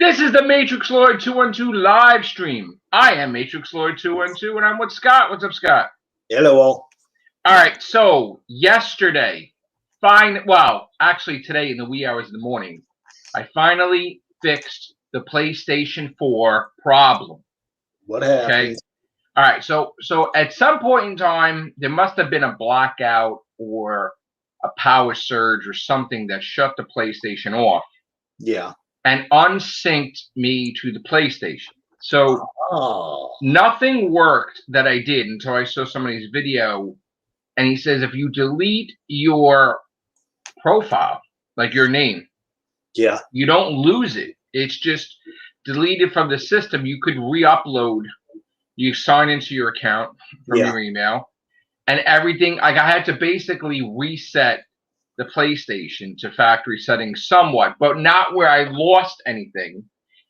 This is the Matrixlord212 live stream. I am Matrixlord212, and I'm with Scott. What's up, Scott? Hello, all. All right, so yesterday, actually today in the wee hours of the morning, I finally fixed the PlayStation 4 problem. What happened? Okay. All right, so at some point in time, there must have been a blackout or a power surge or something that shut the PlayStation off. Yeah. And unsynced me to the PlayStation. So nothing worked that I did until I saw somebody's video, and he says if you delete your profile, like your name, yeah, you don't lose it. It's just deleted from the system. You could re-upload. You sign into your account from your email, and everything. Like I had to basically reset the PlayStation to factory settings somewhat, but not where I lost anything.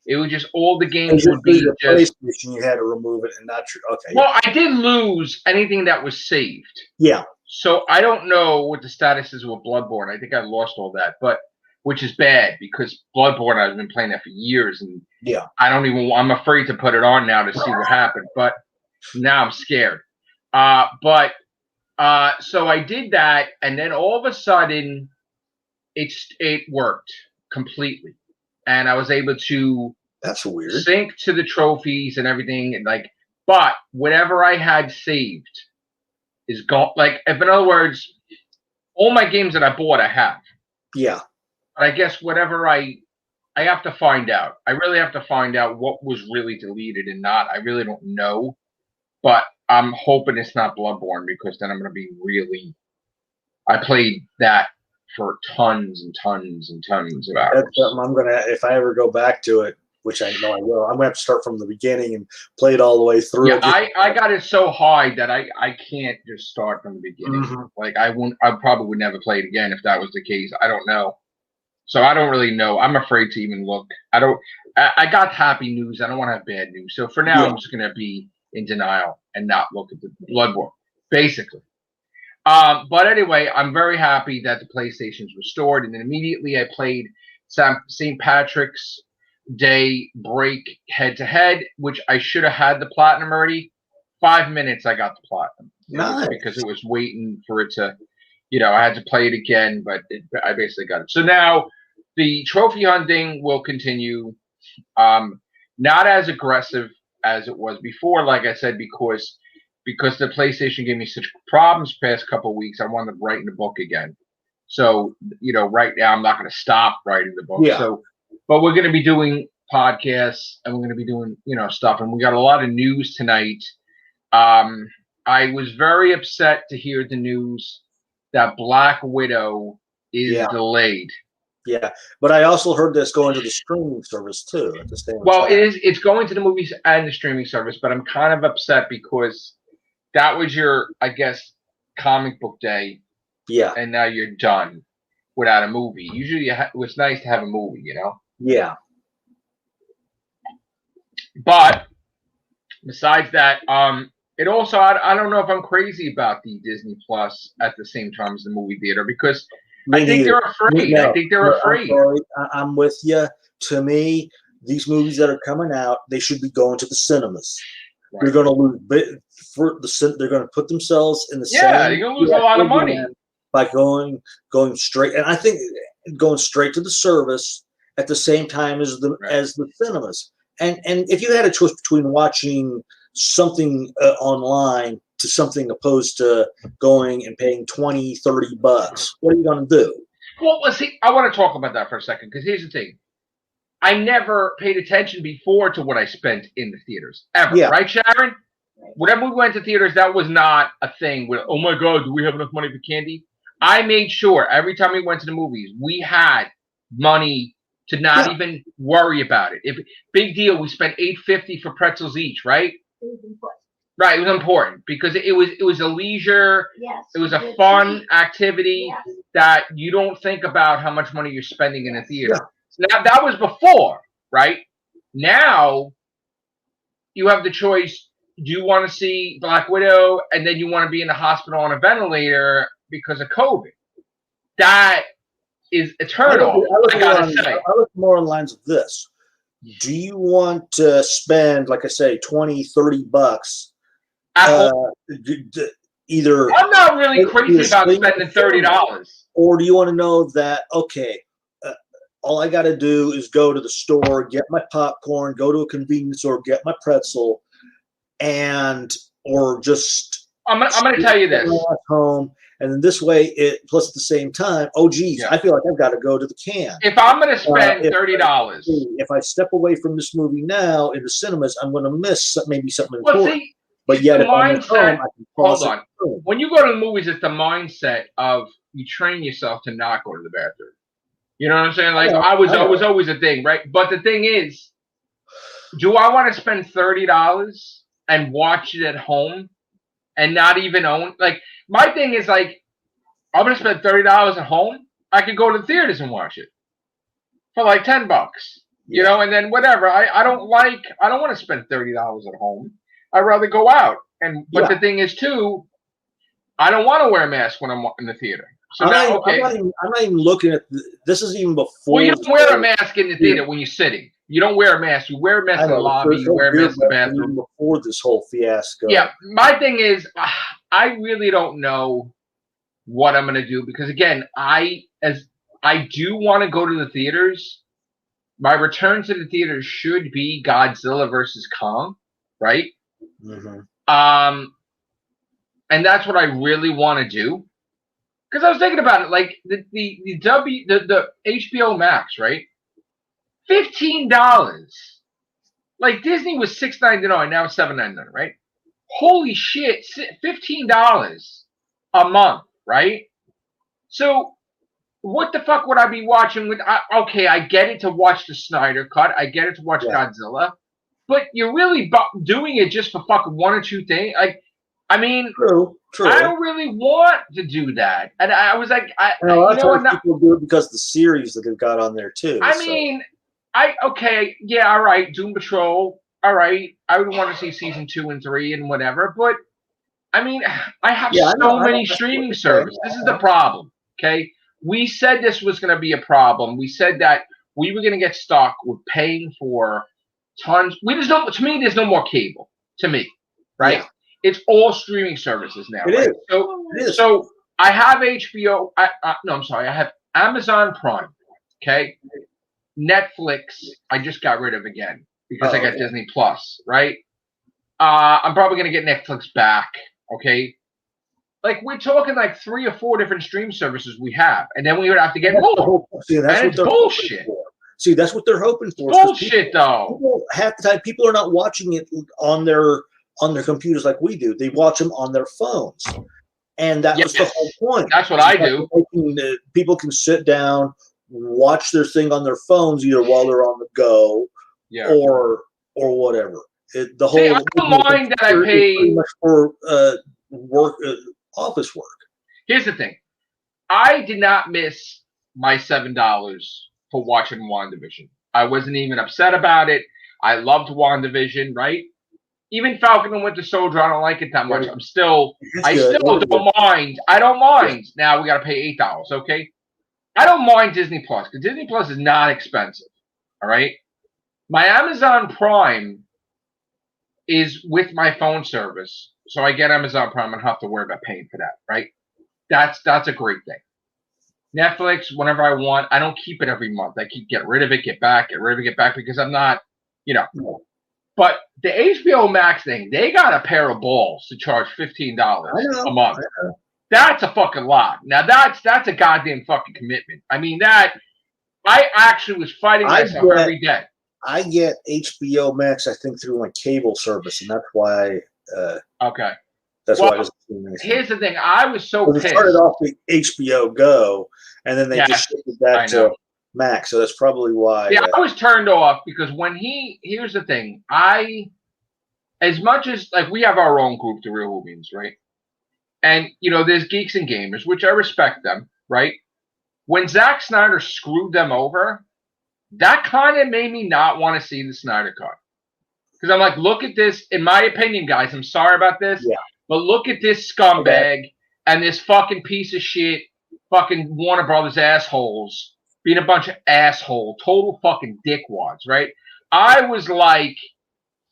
It was just all the games would be the just. PlayStation, you had to remove it and not your. Okay. Well, I did lose anything that was saved. Yeah. So I don't know what the status is with Bloodborne. I think I lost all that, but which is bad because Bloodborne I've been playing that for years, and I don't even. I'm afraid to put it on now to see what happened, but now I'm scared. So I did that, and then all of a sudden, it worked completely, and I was able to. That's weird. Sync to the trophies and everything, and but whatever I had saved is gone. Like, if in other words, all my games that I bought, I have. Yeah. But I guess whatever I have to find out. I really have to find out what was really deleted and not. I really don't know. But I'm hoping it's not Bloodborne because then I'm going to be really. I played that for tons and tons and tons of hours. That's something I'm gonna. If I ever go back to it, which I know I will, I'm gonna have to start from the beginning and play it all the way through. Yeah, I got it so high that I can't just start from the beginning. Mm-hmm. Like I probably would never play it again if that was the case. I don't know. So I don't really know. I'm afraid to even look. I got happy news. I don't want to have bad news. So for now, I'm just gonna be in denial and not look at the Bloodborne, basically. But anyway, I'm very happy that the PlayStation's restored, and then immediately I played St. Patrick's Day break head-to-head, which I should have had the platinum already. 5 minutes I got the platinum. Nice. Because it was waiting for it to, I had to play it again, but I basically got it. So now the trophy hunting will continue. Not as aggressive as it was before, like I said, because the PlayStation gave me such problems past couple of weeks. I wanted to write in the book again. So, right now I'm not going to stop writing the book. Yeah. So, but we're going to be doing podcasts and we're going to be doing, stuff. And we got a lot of news tonight. I was very upset to hear the news that Black Widow is delayed. Yeah, but I also heard this going to the streaming service too at the same time. Well, it's going to the movies and the streaming service, but I'm kind of upset because that was your, I guess, comic book day. Yeah. And now you're done without a movie. Usually it was nice to have a movie, Yeah. But besides that, it also, I don't know if I'm crazy about the Disney Plus at the same time as the movie theater because I think they're afraid. No, I think they're afraid. I'm with you. To me, these movies that are coming out, they should be going to the cinemas. Right. They're going to lose they're going to put themselves in the same. Yeah, they're going to lose a lot of money by going straight. And I think going straight to the service at the same time as the cinemas. And if you had a choice between watching something online to something opposed to going and paying $20, $30, what are you going to do? Well, let's see. I want to talk about that for a second because here's the thing. I never paid attention before to what I spent in the theaters ever. Yeah. Right, Sharon? Whenever we went to theaters, that was not a thing where, oh my God, do we have enough money for candy? I made sure every time we went to the movies, we had money to not even worry about it. Big deal, we spent $8.50 for pretzels each, right? It was important. Right, it was important because it was a leisure. Yes. It was a fun activity that you don't think about how much money you're spending in a theater. Yeah. Now that was before, right? Now you have the choice. Do you want to see Black Widow and then you want to be in the hospital on a ventilator because of COVID? That is eternal. I look more on lines of this. do you want to spend, like I say, $20-$30 either? I'm not really crazy about spending $30. Or do you want to know that, okay, all I got to do is go to the store, get my popcorn, go to a convenience store, get my pretzel, or just I'm going to tell you this. Home, and then this way, plus at the same time, oh geez, I feel like I've got to go to the can. If I'm going to spend $30, if I step away from this movie now in the cinemas, I'm going to miss maybe something important. See, but yet, if I'm at home, I can pause hold on. When you go to the movies, it's the mindset of you train yourself to not go to the bathroom. You know what I'm saying? Like I was always a thing, right? But the thing is, do I want to spend $30 and watch it at home and not even own? Like my thing is like, I'm gonna spend $30 at home. I could go to the theaters and watch it for like $10, you know, and then whatever. I don't want to spend $30 at home. I'd rather go out. But the thing is too, I don't want to wear a mask when I'm in the theater. So I'm not even looking at this. Is even before. Well, you don't wear a mask in the theater when you're sitting. You don't wear a mask. You wear a mask in the lobby. You wear a mask in the bathroom. Before this whole fiasco. Yeah, my thing is, I really don't know what I'm going to do because again, I do want to go to the theaters. My return to the theaters should be Godzilla versus Kong, right? Mm-hmm. And that's what I really want to do. Because I was thinking about it, like the HBO Max, right? $15. Like Disney was $6.99, now it's $7.99, right? Holy shit, $15 a month, right? So what the fuck would I be watching with? Okay, I get it to watch the Snyder Cut, I get it to watch Godzilla, but you're really doing it just for fucking one or two things, like. I mean, true. I don't really want to do that, and I was like, people do it because the series that they've got on there too. I mean, all right, Doom Patrol, all right, I would want to see season 2 and 3 and whatever, but I mean, I have so many streaming services. This is the problem. Okay, we said this was going to be a problem. We said that we were going to get stuck with paying for tons. To me, there's no more cable. To me, right? Yeah. It's all streaming services now. It is. So I have HBO. I'm sorry. I have Amazon Prime. Okay. Netflix, I just got rid of again because I got Disney Plus, right? I'm probably going to get Netflix back. Okay. Like we're talking like 3 or 4 different stream services we have. And then we would have to get more. That's bullshit. See, that's what they're hoping for. Bullshit, though. Half the time, people are not watching it on their computers like we do. They watch them on their phones, and that was the whole point. That's what I do. People can sit down, watch their thing on their phones either while they're on the go, or whatever. I don't mind that I pay pretty much for work, office work. Here's the thing: I did not miss my $7 for watching WandaVision. I wasn't even upset about it. I loved WandaVision, right? Even Falcon and Winter Soldier, I don't like it that much. I still don't mind. I don't mind. Now we got to pay $8, okay? I don't mind Disney Plus because Disney Plus is not expensive, all right? My Amazon Prime is with my phone service, so I get Amazon Prime. I don't have to worry about paying for that, right? That's a great thing. Netflix, whenever I want, I don't keep it every month. I keep get rid of it, get back, get rid of it, get back because I'm not, But the HBO Max thing, they got a pair of balls to charge $15 a month. That's a fucking lot. Now that's a goddamn fucking commitment. I mean I actually was fighting myself every day. I get HBO Max, I think, through my cable service, and that's why. Okay. That's why I was. Here's the thing: I was so pissed. It started off with HBO Go, and then they just shifted that to Max, so that's probably why. Yeah, I was turned off because here's the thing: as much as like we have our own group, the Real Hoobieans, right? And there's geeks and gamers, which I respect them, right? When Zack Snyder screwed them over, that kind of made me not want to see the Snyder Cut. Because I'm like, look at this. In my opinion, guys, I'm sorry about this, but look at this scumbag and this fucking piece of shit, fucking Warner Brothers assholes being a bunch of asshole, total fucking dickwads, right? I was like,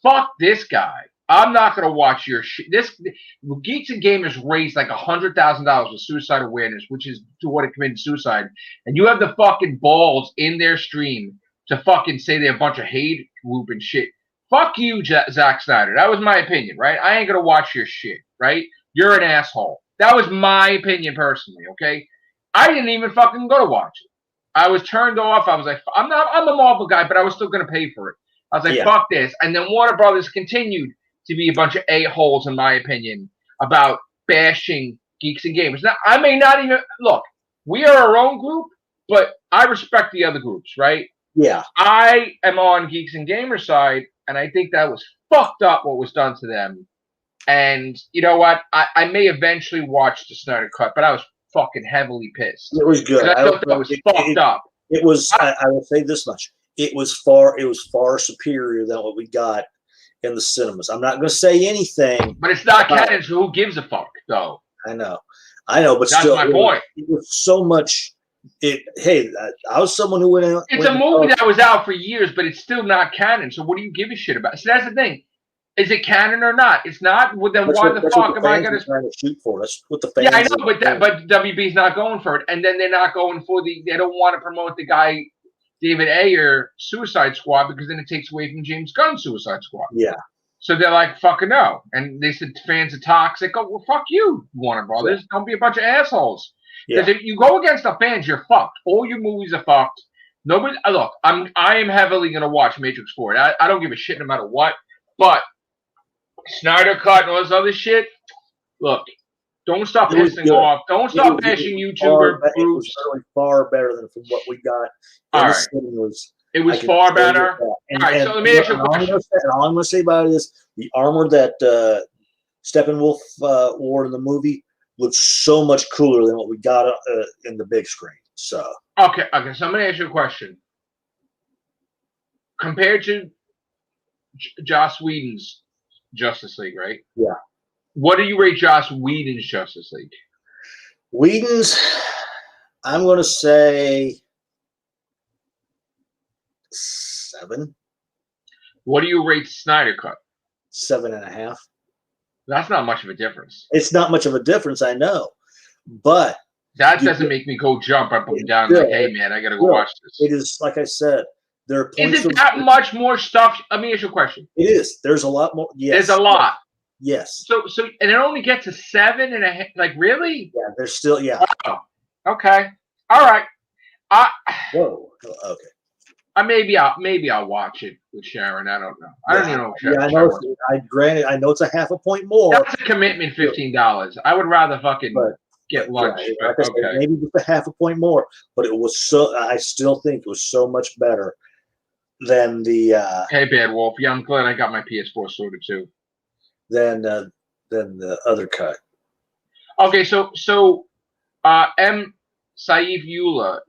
fuck this guy. I'm not gonna watch your shit. This Geeks and Gamers raised like $100,000 with suicide awareness, which is to what it committed suicide, and you have the fucking balls in their stream to fucking say they're a bunch of hate group and shit. Fuck you, Zack Snyder. That was my opinion, right? I ain't gonna watch your shit, right? You're an asshole. That was my opinion personally, okay? I didn't even fucking go to watch it. I was turned off. I was like, I'm a Marvel guy, but I was still gonna pay for it. I was like, fuck this. And then Warner Brothers continued to be a bunch of a-holes, in my opinion, about bashing Geeks and Gamers. Now, I may not even look. We are our own group, but I respect the other groups, right? Yeah. I am on Geeks and Gamers side, and I think that was fucked up what was done to them. And you know what? I may eventually watch the Snyder Cut, but I was fucking heavily pissed. It was good. I thought that was fucked up. It was. I will say this much: it was far superior than what we got in the cinemas. I'm not going to say anything, but it's not canon. So who gives a fuck, though? I know, but that's still, my point. It was so much. I was someone who went out. It's a movie that was out for years, but it's still not canon. So what do you give a shit about? So that's the thing. Is it canon or not? It's not. Well, then why the fuck am I going to trying to shoot for? That's what the fans. Yeah, I know, but WB's not going for it, and then they're not going for the. They don't want to promote the guy, David Ayer, Suicide Squad, because then it takes away from James Gunn's Suicide Squad. Yeah. So they're like, fucking no. And they said fans are toxic. Oh, well, fuck you, Warner Brothers. Yeah. Don't be a bunch of assholes. Because if you go against the fans, you're fucked. All your movies are fucked. Nobody. Look, I am heavily going to watch Matrix 4. I don't give a shit no matter what. But Snyder Cut and all this other shit. Look, don't stop pissing off. Don't stop bashing YouTuber groups. It was really far better than from what we got. All right. It was far better. All right, so let me ask you a question. All I'm going to say about it is the armor that Steppenwolf wore in the movie looks so much cooler than what we got in the big screen. So okay. So I'm going to ask you a question. Compared to Joss Whedon's Justice League, right? Yeah. What do you rate Joss Whedon's Justice League? Whedon's, I'm going to say 7. What do you rate Snyder Cut? 7.5. That's not much of a difference. It's not much of a difference, I know, but that doesn't make me go jump up and down like, hey man, I got to go watch this. It is, like I said, there are points. Is it that much more stuff? Let me ask you a question. It is. There's a lot more. Yes. There's a lot. Yes. So, and it only gets to 7.5. Like, really? Yeah. There's still. Yeah. Oh, okay. All right. Whoa. Okay. Maybe I'll watch it with Sharon. I don't know. I don't even know. Yeah, I know. Granted, I know it's a half a point more. That's a commitment. $15. I would rather fucking get lunch. Yeah, like I said, maybe just a half a point more, but it was so. I still think it was so much better than the. Hey, Bad Wolf. Yeah, I'm glad I got my PS4 sorted too. Than the other cut. Okay, so M. Saif Eula,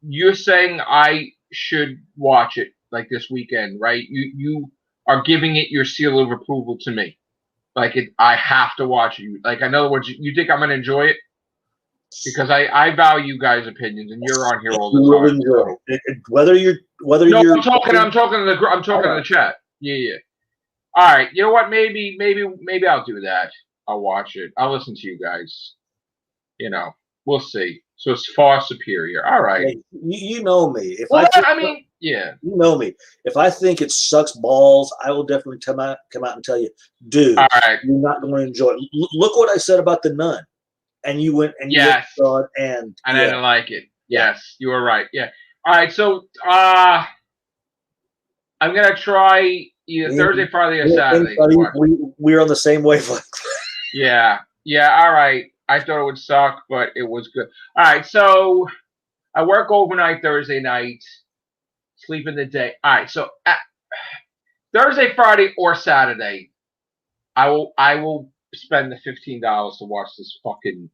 you're saying I should watch it like this weekend, right? You are giving it your seal of approval to me. Like I have to watch it. Like, in other words, you think I'm gonna enjoy it? Because I value guys' opinions, and you're on here all the time. Enjoy it. Whether you're I'm talking to the chat. Yeah. All right. You know what? Maybe I'll do that. I'll watch it. I'll listen to you guys. You know, we'll see. So it's far superior. All right. Hey, you know me. Yeah. You know me. If I think it sucks balls, I will definitely come out and tell you, dude, all right, you're not going to enjoy it. Look what I said about The Nun. And you went and yes. you saw it and I didn't like it. Yes, you were right. Yeah. All right. So I'm gonna try either Thursday, Friday, or Saturday. We're on the same wavelength. Yeah. All right. I thought it would suck, but it was good. All right. So I work overnight Thursday night, sleep in the day. All right. So Thursday, Friday, or Saturday, I will spend the $15 to watch this fucking.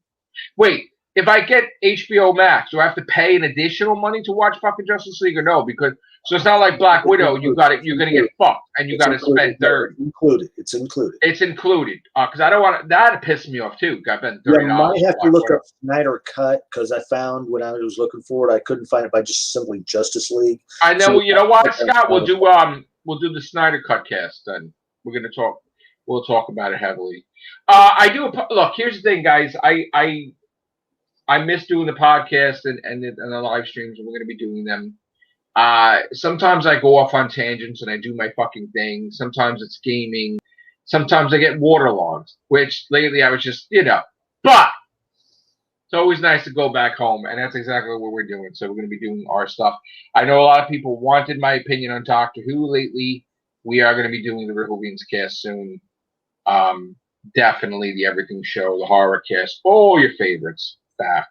Wait, if I get HBO Max, do I have to pay an additional money to watch fucking Justice League or no? Because so it's not like Black Widow. You got it. You're gonna get fucked, and you got to spend $30. It's included. It's included. Because I don't want that piss me off too. Got spent $30. Yeah, I might have to look up Snyder Cut because I found when I was looking for it, I couldn't find it by just simply Justice League. I know. So, you know what, Scott? We'll do the Snyder Cut cast then. We're gonna talk. We'll talk about it heavily. Look, here's the thing, guys. I miss doing the podcast and the live streams, and we're going to be doing them. Sometimes I go off on tangents and I do my fucking thing. Sometimes it's gaming. Sometimes I get waterlogged, which lately I was just, But it's always nice to go back home, and that's exactly what we're doing. So we're going to be doing our stuff. I know a lot of people wanted my opinion on Doctor Who lately. We are going to be doing the Riverbeans cast soon. Definitely the Everything Show, the horror cast, all your favorites back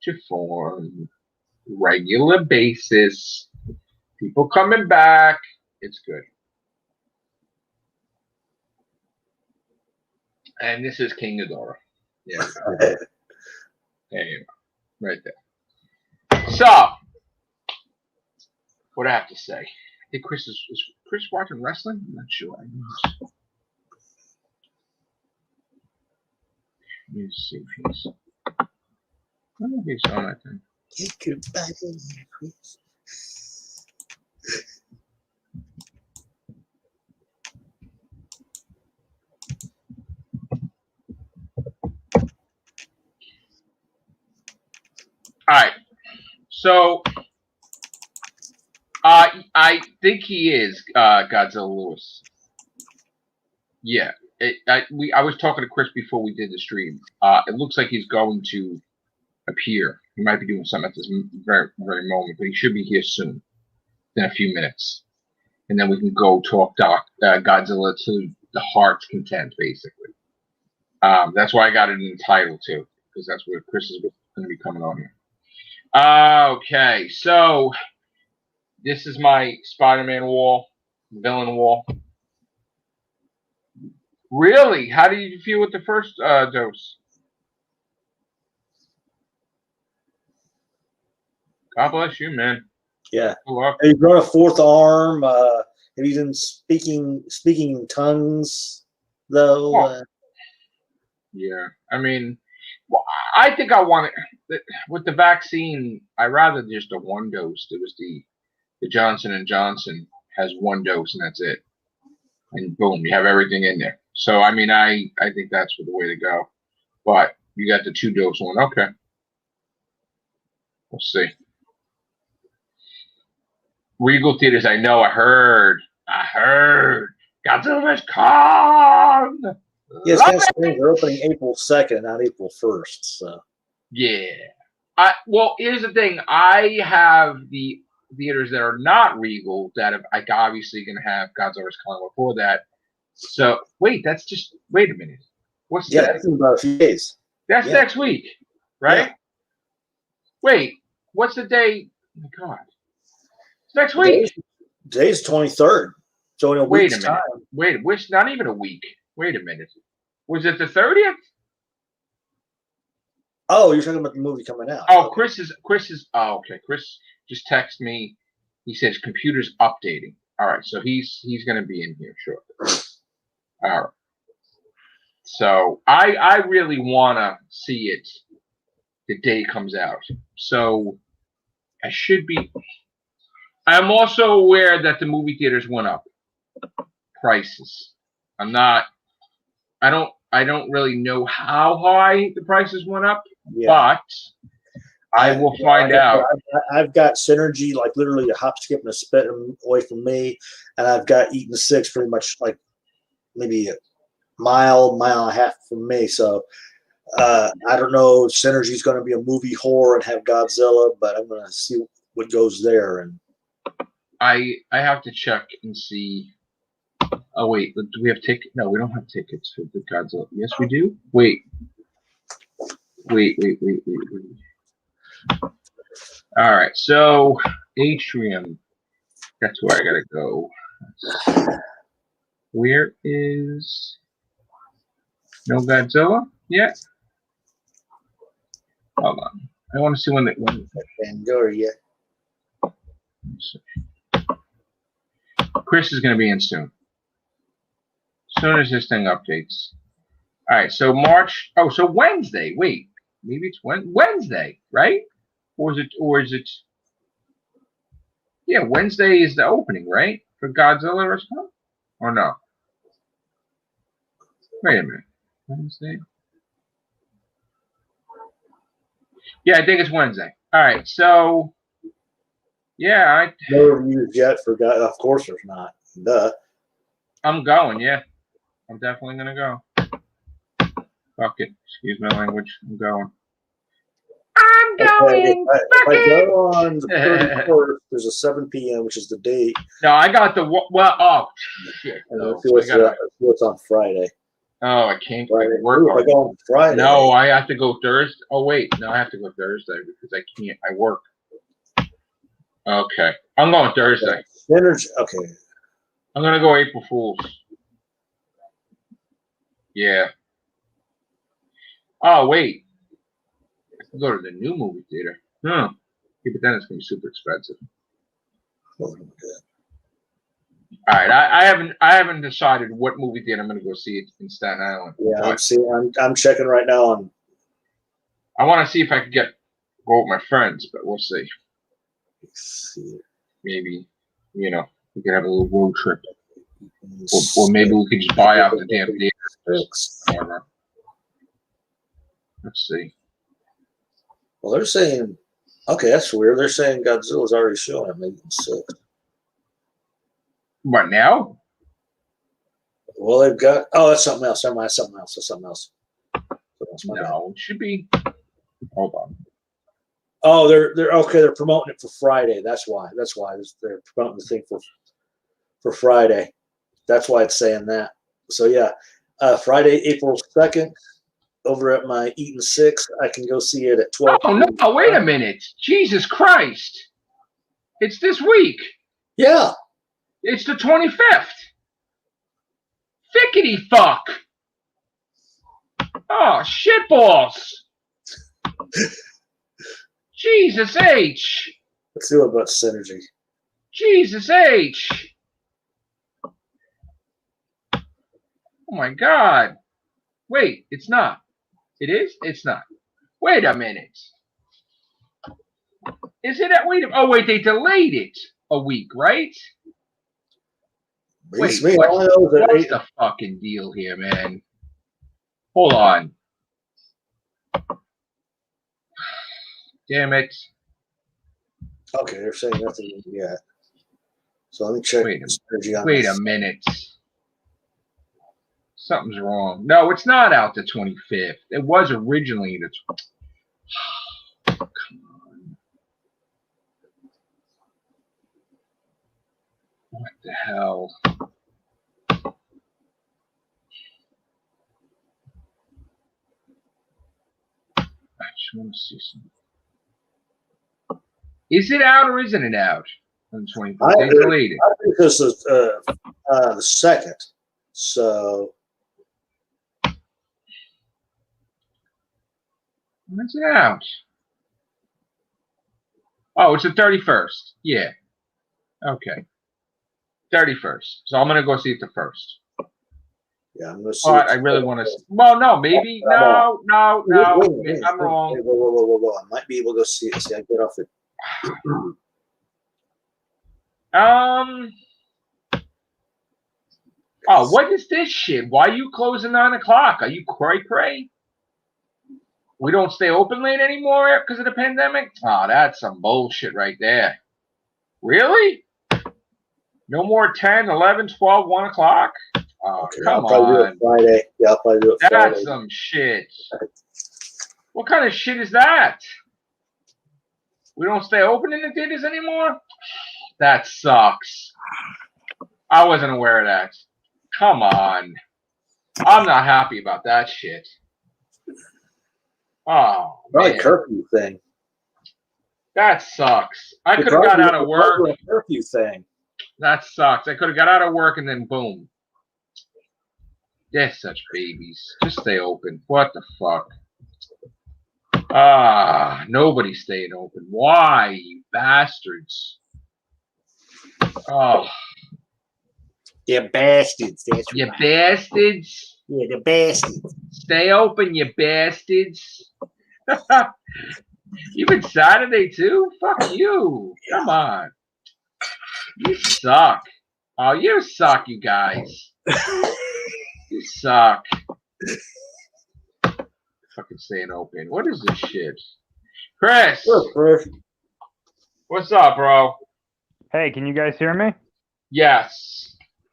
to form. Regular basis. People coming back. It's good. And this is King Ghidorah. Yeah. There you go. Right there. So, what I have to say. I think is Chris watching wrestling? I'm not sure. Let me see if he's. I don't know if he's on that thing. Get your back in here, Chris. All right. So, I think he is Godzilla Lewis. Yeah. I was talking to Chris before we did the stream. It looks like he's going to appear. He might be doing something at this very, very moment, but he should be here soon, in a few minutes. And then we can go talk Godzilla to the heart's content, basically. That's why I got it in the title, too, because that's where Chris is going to be coming on here. Okay, so this is my Spider-Man wall, villain wall. Really? How did you feel with the first dose? God bless you, man. Yeah. He's grown a fourth arm. He's been speaking in tongues, though. Oh. Yeah. I mean, I think I want it with the vaccine. I rather just a one dose. It was the Johnson & Johnson has one dose and that's it. And boom, you have everything in there. So, I mean, I think that's the way to go. But you got the 2-dose one. Okay. We'll see. Regal Theaters, I know, I heard. Godzilla's Kong! Yes, they're opening April 2nd, not April 1st. So. Yeah. Well, here's the thing. I have the theaters that are not Regal that are obviously going to have Godzilla's Kong before that. So, wait a minute. What's that? That's in about a few days. That's next week, right? Yeah. Wait, what's the day? Oh, my God. It's next week. Today's 23rd. So in a week's time. Wait, not even a week. Wait a minute. Was it the 30th? Oh, you're talking about the movie coming out. Oh, okay. Chris is. Oh, okay. Chris just texted me. He says computer's updating. All right, so he's going to be in here shortly. All right. So I really want to see it the day it comes out. So I should be. I'm also aware that the movie theaters went up prices. I don't really know how high the prices went up, but I will find out. I've got Synergy, like literally a hop, skip, and a spit away from me, and I've got Eaton 6 pretty much like maybe a mile and a half from me. So I don't know if Synergy is going to be a movie whore and have Godzilla, but I'm going to see what goes there. And I have to check and see. Oh wait, do we have tickets? No, we don't have tickets for the Godzilla. Yes, we do. Wait. All right, so Atrium. That's where I gotta go. Where is no Godzilla yet? Hold on. I want to see when Fangoria. Chris is going to be in soon. As soon as this thing updates. All right, so March. Oh, so Wednesday. Wait, maybe it's Wednesday, right? Or is it? Yeah, Wednesday is the opening, right? For Godzilla or something? Or no? Wait a minute. Wednesday? Yeah, I think it's Wednesday. All right, so yeah, No reviews yet for God. Of course, there's not. Duh. I'm going. Yeah, I'm definitely gonna go. Fuck it. Excuse my language. I'm going. I'm going. If I go on the 31st, there's a 7 p.m., which is the date. No, I got the oh shit. Let's see what's on Friday. Oh, I can't Friday. work. Ooh, if I go on Friday. No, I have to go Thursday. Oh wait, no, I have to go Thursday because I can't. I work. Okay, I'm going Thursday. Okay. I'm gonna go April Fools. Yeah. Oh wait, I can go to the new movie theater. Yeah, but then it's gonna be super expensive. Oh, okay. All right, I haven't decided what movie theater I'm gonna go see it in Staten Island. Yeah, I'm checking right now on. I want to see if I can go with my friends, but we'll see. Let's see. Maybe we could have a little road trip, or maybe we could just buy out the damn theater. Let's see. Well, they're saying, okay, that's weird. They're saying Godzilla's already showing at May 6th. What now? Well, they've got. Oh, that's something else. That's something else. No, it should be. Hold on. Oh, they're okay. They're promoting it for Friday. That's why. They're promoting the thing for Friday. That's why it's saying that. So yeah, Friday, April 2nd, over at my Eaton 6. I can go see it at 12. Oh no! Wait a minute! Jesus Christ! It's this week. Yeah. It's the 25th. Fickety fuck! Oh shitballs! Jesus H! Let's do about synergy. Jesus H! Oh my God! Wait, it's not. It is? It's not. Wait a minute. Is it? Oh wait, they delayed it a week, right? Wait, what's the fucking deal here, man? Hold on. Damn it. Okay, they're saying nothing yet. So let me check. Wait a minute. Something's wrong. No, it's not out the 25th. It was originally the 25th. Come on. What the hell? I just want to see something. Is it out or isn't it out on the 25th? They delayed it. I think this is the 2nd. So. When's it out? Oh, it's the 31st. Yeah. Okay. 31st. So I'm going to go see it the 1st. Yeah, I'm going to see I really want to. Well, no, maybe. No. Wait, I'm wrong. Whoa. I might be able to go see it. See, I get off it. Oh, what is this shit? Why are you closing 9 o'clock? Are you cray? We don't stay open late anymore because of the pandemic? Oh, that's some bullshit right there. Really? No more 10, 11, 12, 1 o'clock? Oh, okay, come I'll probably on. do it Friday. Yeah, I'll probably do it Friday. That's some shit. What kind of shit is that? We don't stay open in the theaters anymore? That sucks. I wasn't aware of that. Come on. I'm not happy about that shit. Oh, probably man. curfew thing. That sucks. I could have got out of work. A curfew thing. That sucks. I could have got out of work and then boom. They're such babies. Just stay open. What the fuck? Nobody's staying open. Why, you bastards? Oh. You bastards. That's You right. bastards. Yeah, the bastards. Stay open, you bastards. Even Saturday, too? Fuck you. Come on. You suck. Oh, you suck, you guys. You suck. Fucking staying open. What is this shit? Chris. What's up, bro? Hey, can you guys hear me? Yes.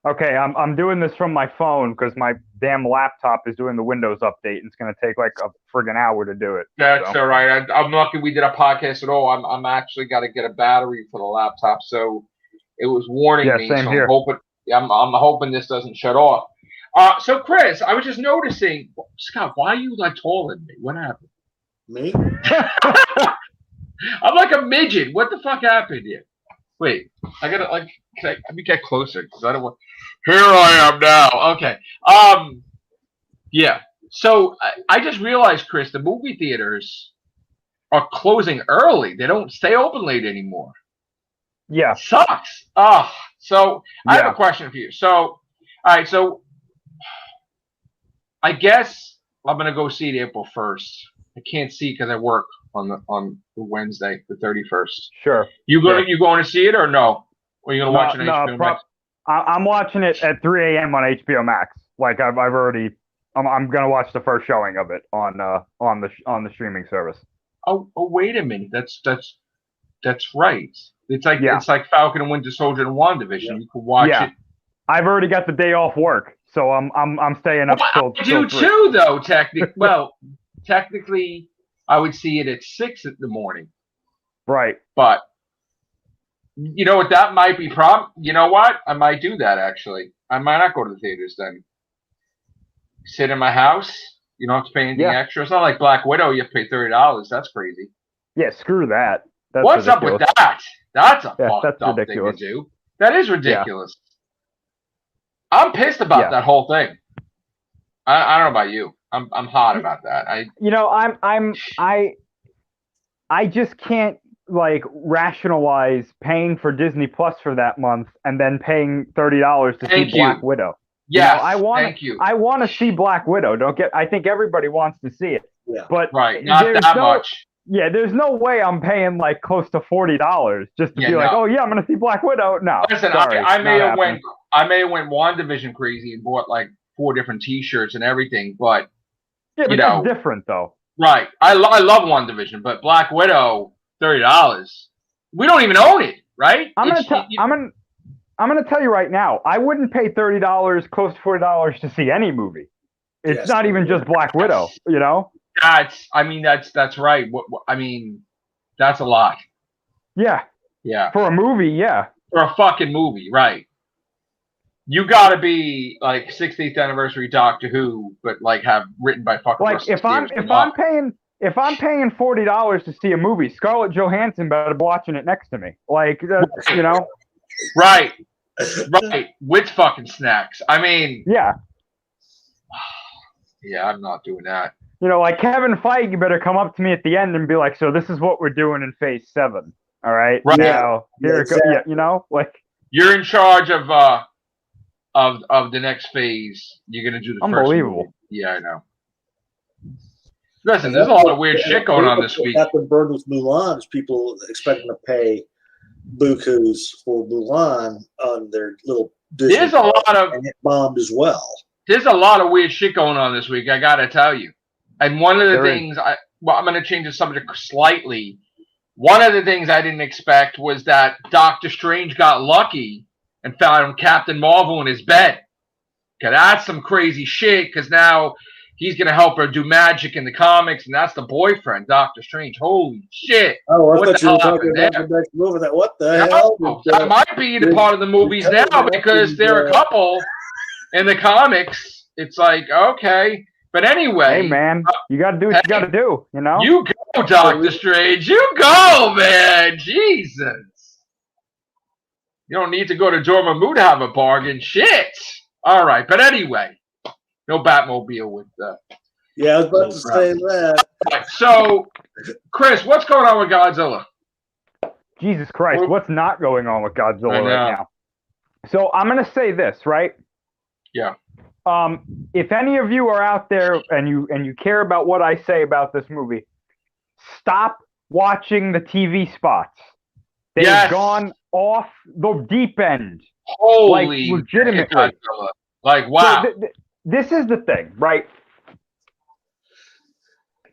Okay, I'm doing this from my phone because my damn laptop is doing the Windows update, and it's gonna take like a friggin' hour to do it. That's all right. I'm lucky we did a podcast at all. I'm actually got to get a battery for the laptop, so it was warning me. Same so here. I'm hoping this doesn't shut off. So Chris, I was just noticing, Scott, why are you like taller than me? What happened? Me? I'm like a midget. What the fuck happened here? Wait, I gotta like. Let me get closer because I don't want. Here I am now. Okay. Yeah. So I just realized, Chris, the movie theaters are closing early. They don't stay open late anymore. Yeah. Sucks. So I have a question for you. So, all right. So I guess I'm gonna go see it April 1st. I can't see because I work on the Wednesday, the 31st. Sure. You going to see it or no? Or are you gonna watch it on HBO Max? I'm watching it at 3 a.m. on HBO Max. Like I'm gonna watch the first showing of it on the streaming service. Oh, wait a minute. That's right. It's like Falcon and Winter Soldier and WandaVision. Yeah. You can watch it. I've already got the day off work, so I'm staying up till. I do too, though. Technically, I would see it at 6 in the morning. Right. But you know what? That might be problem. You know what? I might do that actually. I might not go to the theaters then. Sit in my house. You don't have to pay anything extra. It's not like Black Widow. You have to pay $30. That's crazy. Yeah, screw that. That's What's ridiculous. up with that? That's a fucked up ridiculous. thing to do. That is ridiculous. Yeah. I'm pissed about that whole thing. I don't know about you. I'm hot about that. I just can't like rationalize paying for Disney Plus for that month and then paying $30 to see Black Widow. Yes, thank you. I want to see Black Widow. I think everybody wants to see it. Yeah. But not that much. Yeah, there's no way I'm paying like close to $40 just to be like, oh yeah, I'm gonna see Black Widow. No. Listen, sorry, I may have went WandaVision crazy and bought like 4 different T-shirts and everything, but that's different though. Right. I love WandaVision, but Black Widow, $30. We don't even own it, right? I'm gonna tell you right now, I wouldn't pay $30, close to $40 to see any movie. It's not even just Black Widow, you know? That's right. That's a lot. Yeah. Yeah. For a movie, yeah. For a fucking movie, right. You gotta be like 60th anniversary Doctor Who, but like have written by fucking like if I'm paying $40 to see a movie, Scarlett Johansson better be watching it next to me. Like you know. Right. With fucking snacks. I mean. Yeah. Yeah, I'm not doing that. You know, like Kevin Feige better come up to me at the end and be like, "So this is what we're doing in Phase 7, all right? Right now, here it goes." Yeah, you know, like you're in charge of the next phase. You're gonna do the unbelievable. First movie. Yeah, I know. Listen, there's a lot of weird shit going on this week. After Bird with Mulan, is people expecting to pay bukus for Mulan on their little Disney. There's a lot of and it bombed as well. There's a lot of weird shit going on this week. I gotta tell you. And one of the things I'm going to change the subject slightly. One of the things I didn't expect was that Doctor Strange got lucky and found Captain Marvel in his bed. Okay, that's some crazy shit because now he's going to help her do magic in the comics, and that's the boyfriend, Doctor Strange. Holy shit. Oh, I thought you were talking about the next movie. What the hell? That might be the part of the movies now because they're a couple in the comics. It's like, okay. But anyway. Hey, man, you got to do what you got to do, you know? You go, Doctor Strange. You go, man. Jesus. You don't need to go to Dormammu to have a bargain. Shit. All right. But anyway, no Batmobile with Yeah, I was about to say that. Right, so, Chris, what's going on with Godzilla? Jesus Christ, what's not going on with Godzilla right now? So I'm going to say this, right? Yeah. If any of you are out there and you care about what I say about this movie, stop watching the TV spots. They've gone off the deep end. Holy, like, legitimately. Godzilla. Like, wow. So this is the thing, right?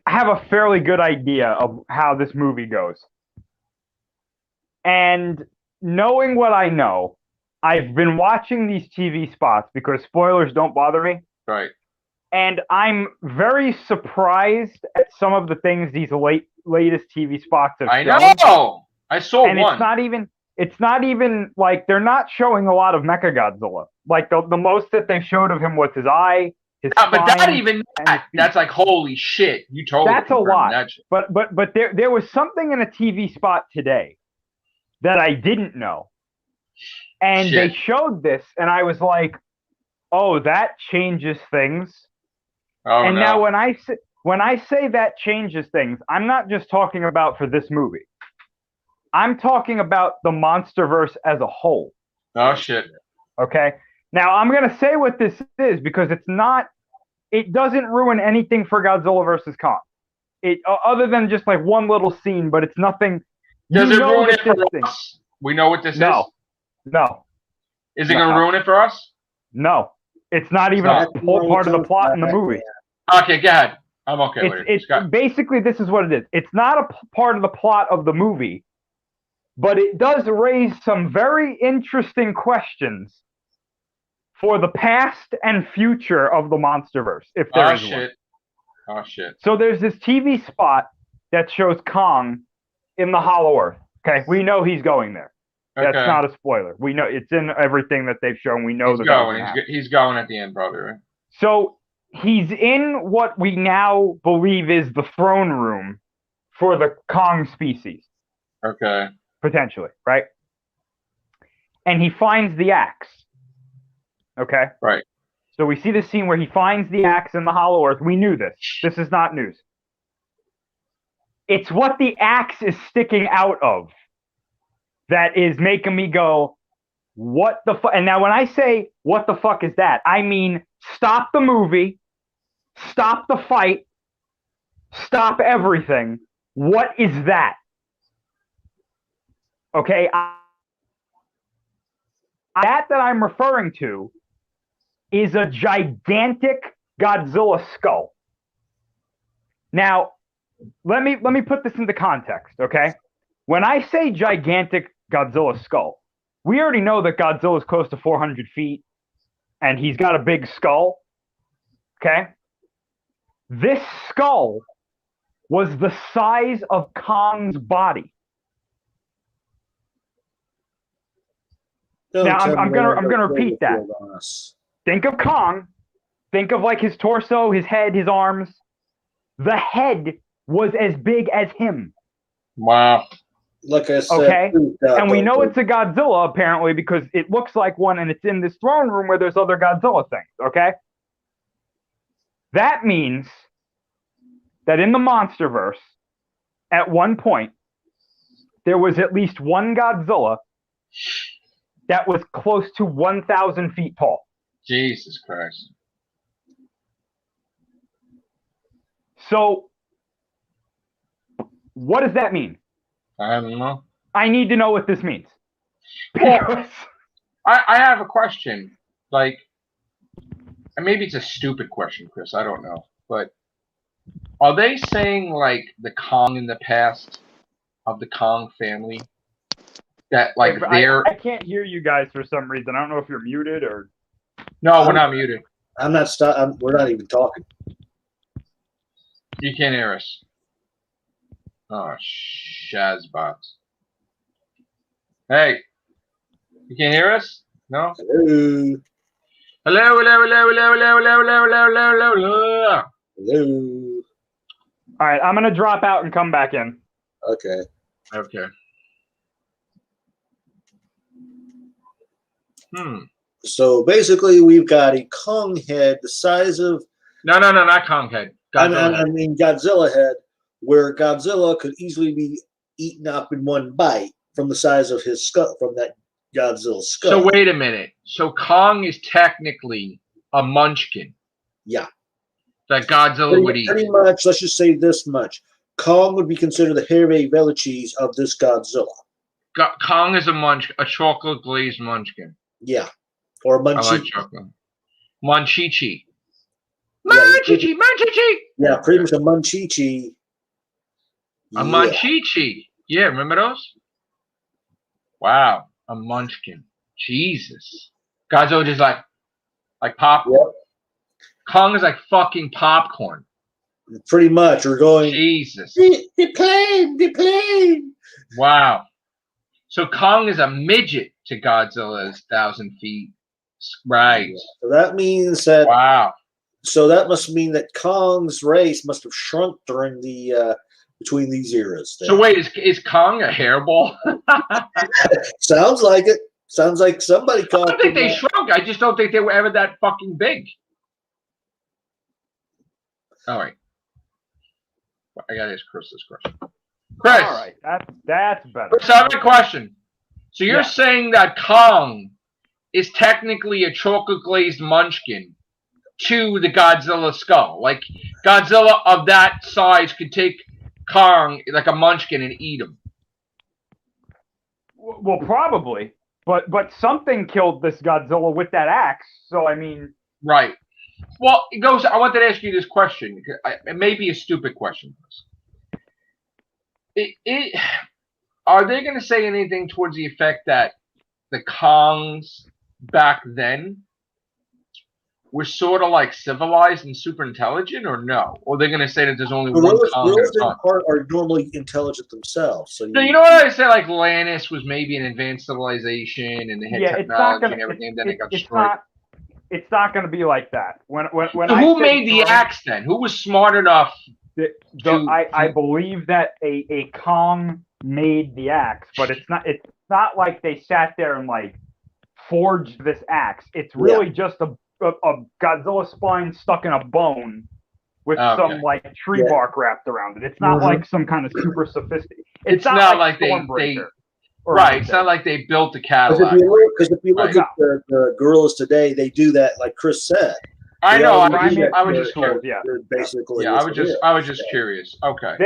I have a fairly good idea of how this movie goes. And knowing what I know, I've been watching these TV spots because spoilers don't bother me. Right. And I'm very surprised at some of the things these latest TV spots have shown. I know. I saw and one. It's not even like they're not showing a lot of Mechagodzilla. Like the most that they showed of him was his eye, his spine, but that's like holy shit. You totally that's a lot. But there was something in a TV spot today that I didn't know. And they showed this, and I was like, "Oh, that changes things." Oh, and now when I say that changes things, I'm not just talking about for this movie. I'm talking about the MonsterVerse as a whole. Oh shit. Okay. Now I'm gonna say what this is because it doesn't ruin anything for Godzilla versus Kong. Other than just like one little scene, but it's nothing. Does it ruin it for us? We know what this is? No. Is it going to ruin it for us? No. It's not even a whole part of the plot in the movie. Okay, go ahead. I'm okay with it. Basically, this is what it is. It's not a part of the plot of the movie, but it does raise some very interesting questions for the past and future of the MonsterVerse, if there is one. Oh, shit. So there's this TV spot that shows Kong in the Hollow Earth. Okay, we know he's going there. That's not a spoiler. We know it's in everything that they've shown. We know he's going at the end, probably, right? So he's in what we now believe is the throne room for the Kong species. Okay. Potentially, right? And he finds the axe. Okay? Right. So we see the scene where he finds the axe in the Hollow Earth. We knew this. This is not news. It's what the axe is sticking out of that is making me go, what the fuck? And now when I say, what the fuck is that? I mean, stop the movie, stop the fight, stop everything. What is that? Okay? That I'm referring to is a gigantic Godzilla skull. Now, let me put this into context, okay? When I say gigantic Godzilla skull, we already know that Godzilla is close to 400 feet, and he's got a big skull, okay? This skull was the size of Kong's body. Now, I'm gonna repeat that. Think of Kong. Think of like his torso, his head, his arms. The head was as big as him. Wow. Like I said. Okay. And we know it's a Godzilla, apparently, because it looks like one, and it's in this throne room where there's other Godzilla things, okay? That means that in the MonsterVerse, at one point, there was at least one Godzilla that was close to 1,000 feet tall. Jesus Christ. So, what does that mean? I don't know. I need to know what this means. Well, I have a question. Like, and maybe it's a stupid question, Chris. I don't know. But are they saying, like, the Kong in the past of the Kong family? That, like, they're... I can't hear you guys for some reason. I don't know if you're muted or... No, we're not muted. We're not even talking. You can't hear us. Oh, Shazbots. Hey. You can't hear us? No? Hello. Hello, hello, hello, hello, hello, hello, hello, hello, hello. Hello. All right, I'm going to drop out and come back in. Okay. Okay. So basically, we've got a Kong head the size of... No, not Kong head. I mean Godzilla head, where Godzilla could easily be eaten up in one bite from the size of his skull, from that Godzilla skull. So wait a minute. So Kong is technically a munchkin. Yeah. That Godzilla would eat. Pretty much, let's just say this much. Kong would be considered the Hervé Villechese of this Godzilla. Kong is a chocolate glazed munchkin. Yeah. Or a munchie. I like chocolate. Munchichi. Munchichi, munchichi. Yeah, pretty much a munchichi. A munchichi. Yeah, remember those? Wow, a munchkin. Jesus. Godzilla just like popcorn. Yep. Kong is like fucking popcorn. Pretty much. We're going. Jesus. The plane. Wow. So Kong is a midget to Godzilla's 1,000 feet. Right. So that means that. Wow. So that must mean that Kong's race must have shrunk during the between these eras. Then. So wait, is Kong a hairball? Sounds like it. Sounds like somebody called. I don't think they shrunk. I just don't think they were ever that fucking big. All right. I gotta ask Chris this question. Chris. All right, that's better. Chris, I have a question. So you're saying that Kong is technically a chocolate glazed munchkin to the Godzilla skull? Like Godzilla of that size could take Kong like a munchkin and eat him. Well, probably, but something killed this Godzilla with that axe. So I mean, right. Well, it goes. I wanted to ask you this question. It may be a stupid question. Are they going to say anything towards the effect that the Kongs back then were sort of like civilized and super intelligent, or no? Or they're going to say that there's only one Kong? Gorillas are normally intelligent themselves. So you know what I say? Like Lannis was maybe an advanced civilization, and they had technology and everything, and then they got destroyed. It's not going to be like that. When so who made the axe then? Who was smart enough? I believe that a Kong made the axe, but it's not like they sat there and like forged this axe. It's really just a Godzilla spine stuck in a bone with some like tree bark wrapped around it. It's not like some kind of super sophisticated. It's not like they right. It's not like they built the Cadillac. Because if you look at the gorillas today, they do that, like Chris said. I know. I was just curious. Basically, I was just curious. Okay.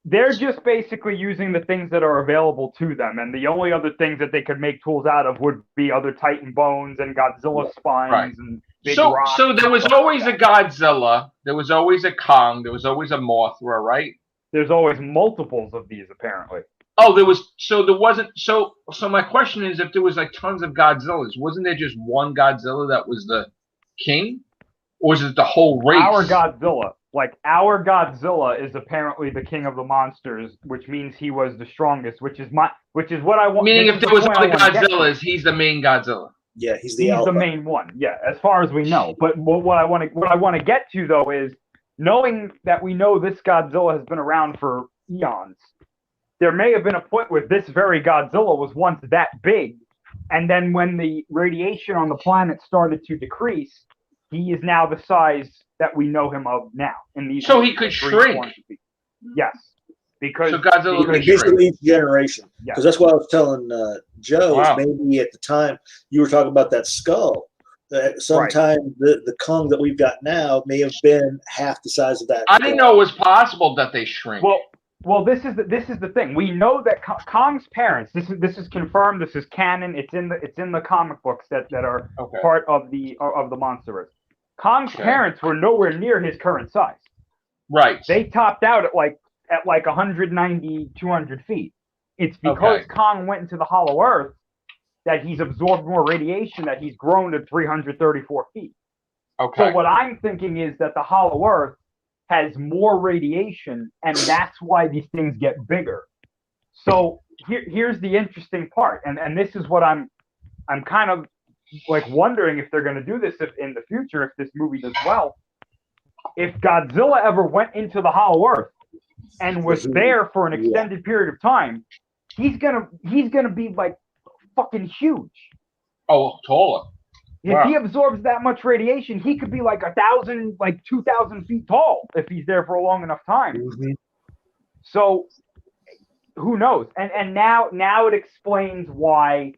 They're just basically using the things that are available to them, and the only other things that they could make tools out of would be other Titan bones and Godzilla spines and big rocks. So there was always a Godzilla. There was always a Kong. There was always a Mothra, right? There's always multiples of these, apparently. Oh, there was. So there wasn't. So my question is, if there was like tons of Godzillas, wasn't there just one Godzilla that was the king? Or is it the whole race? Our Godzilla is apparently the king of the monsters, which means he was the strongest, which is what I want. Meaning if there was other Godzillas, he's the main Godzilla. Yeah, he's the main one. Yeah, as far as we know. But what I want to get to though is knowing that we know this Godzilla has been around for eons. There may have been a point where this very Godzilla was once that big, and then when the radiation on the planet started to decrease, he is now the size that we know him of now. So he could shrink. Yes, because Godzilla could shrink each generation. Because that's what I was telling Joe. Wow. Maybe at the time you were talking about that skull. That sometime the Kong that we've got now may have been half the size of that. I didn't know it was possible that they shrink. Well, this is the thing. We know that Kong's parents. This is confirmed. This is canon. It's in the comic books that are part of the Monsterverse. Kong's parents were nowhere near his current size. Right. They topped out at like 190, 200 feet. It's because Kong went into the Hollow Earth that he's absorbed more radiation, that he's grown to 334 feet. Okay. So what I'm thinking is that the Hollow Earth has more radiation, and that's why these things get bigger. So here's the interesting part, and this is what I'm kind of like wondering if they're going to do this in the future, if this movie does well. If Godzilla ever went into the Hollow Earth and was there for an extended period of time, he's gonna be like fucking huge. Oh, taller. If he absorbs that much radiation, he could be like 1,000, like 2,000 feet tall if he's there for a long enough time. Mm-hmm. So who knows? And now it explains why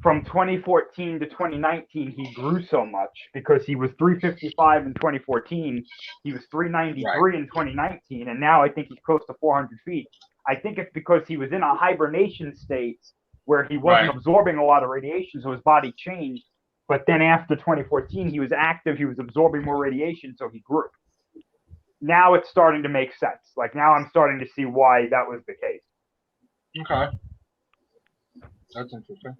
from 2014 to 2019 he grew so much, because he was 355 in 2014, he was 393 in 2019, and now I think he's close to 400 feet. I think it's because he was in a hibernation state where he wasn't absorbing a lot of radiation, so his body changed. But then after 2014, he was active, he was absorbing more radiation, so he grew. Now it's starting to make sense. Like, now I'm starting to see why that was the case. Okay. That's interesting.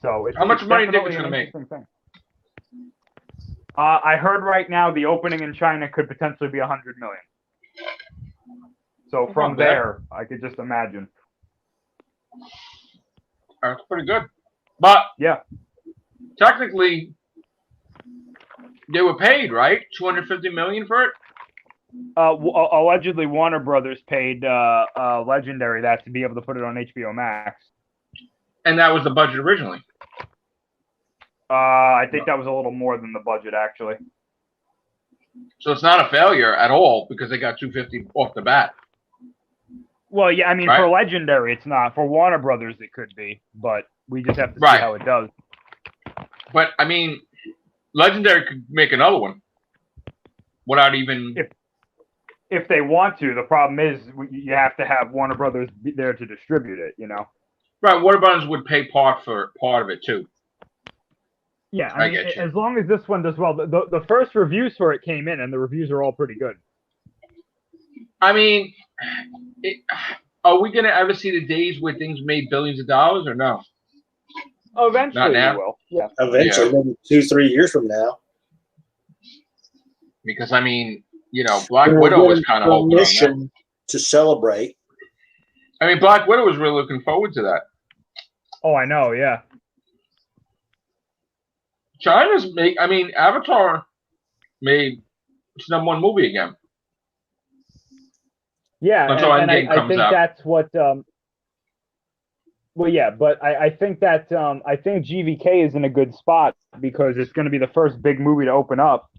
So it's, how much money do you think it's going to make? Thing. I heard right now the opening in China could potentially be $100 million. So from there, I could just imagine. That's pretty good. But yeah, technically, they were paid, right? $250 million for it. Allegedly, Warner Brothers paid Legendary that to be able to put it on HBO Max. And that was the budget originally. I think that was a little more than the budget, actually. So it's not a failure at all because they got $250 off the bat. Well, yeah, I mean, for Legendary, it's not. For Warner Brothers, it could be, but we just have to see how it does. But I mean, Legendary could make another one without even. If they want to, the problem is you have to have Warner Brothers be there to distribute it. You know. Right, Warner Brothers would pay part of it too. Yeah, I mean, as long as this one does well. The first reviews for it came in, and the reviews are all pretty good. I mean, are we going to ever see the days where things made billions of dollars or no? Oh, eventually we will. Yeah. Eventually, maybe 2-3 years from now. Because, I mean, you know, Black Widow was kind of hoping on that. To celebrate. I mean, Black Widow was really looking forward to that. Oh, I know, yeah. Avatar made its #1 movie again. Yeah, and I think that's what. Well, yeah, but I think that I think GVK is in a good spot because it's going to be the first big movie to open up,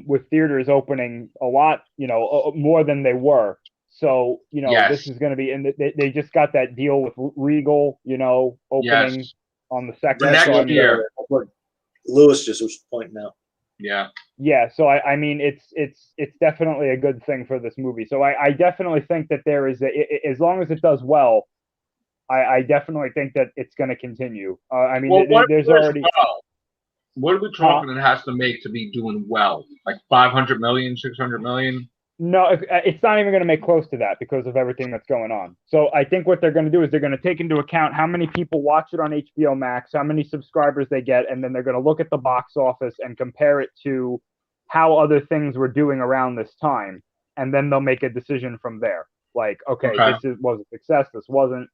with theaters opening a lot, you know, more than they were. So, you know, this is going to be, and they just got that deal with Regal, you know, opening on the second. Next year. What Lewis just was pointing out. Yeah. Yeah. So I mean, it's definitely a good thing for this movie. So I definitely think that there is as long as it does well, I definitely think that it's going to continue. I mean, there's already. What are we talking? It has to make to be doing well, like 500 million, 600 million. No, it's not even going to make close to that because of everything that's going on. So I think what they're going to do is they're going to take into account how many people watch it on HBO Max, how many subscribers they get, and then they're going to look at the box office and compare it to how other things were doing around this time, and then they'll make a decision from there. Like, okay. This was a success. This wasn't.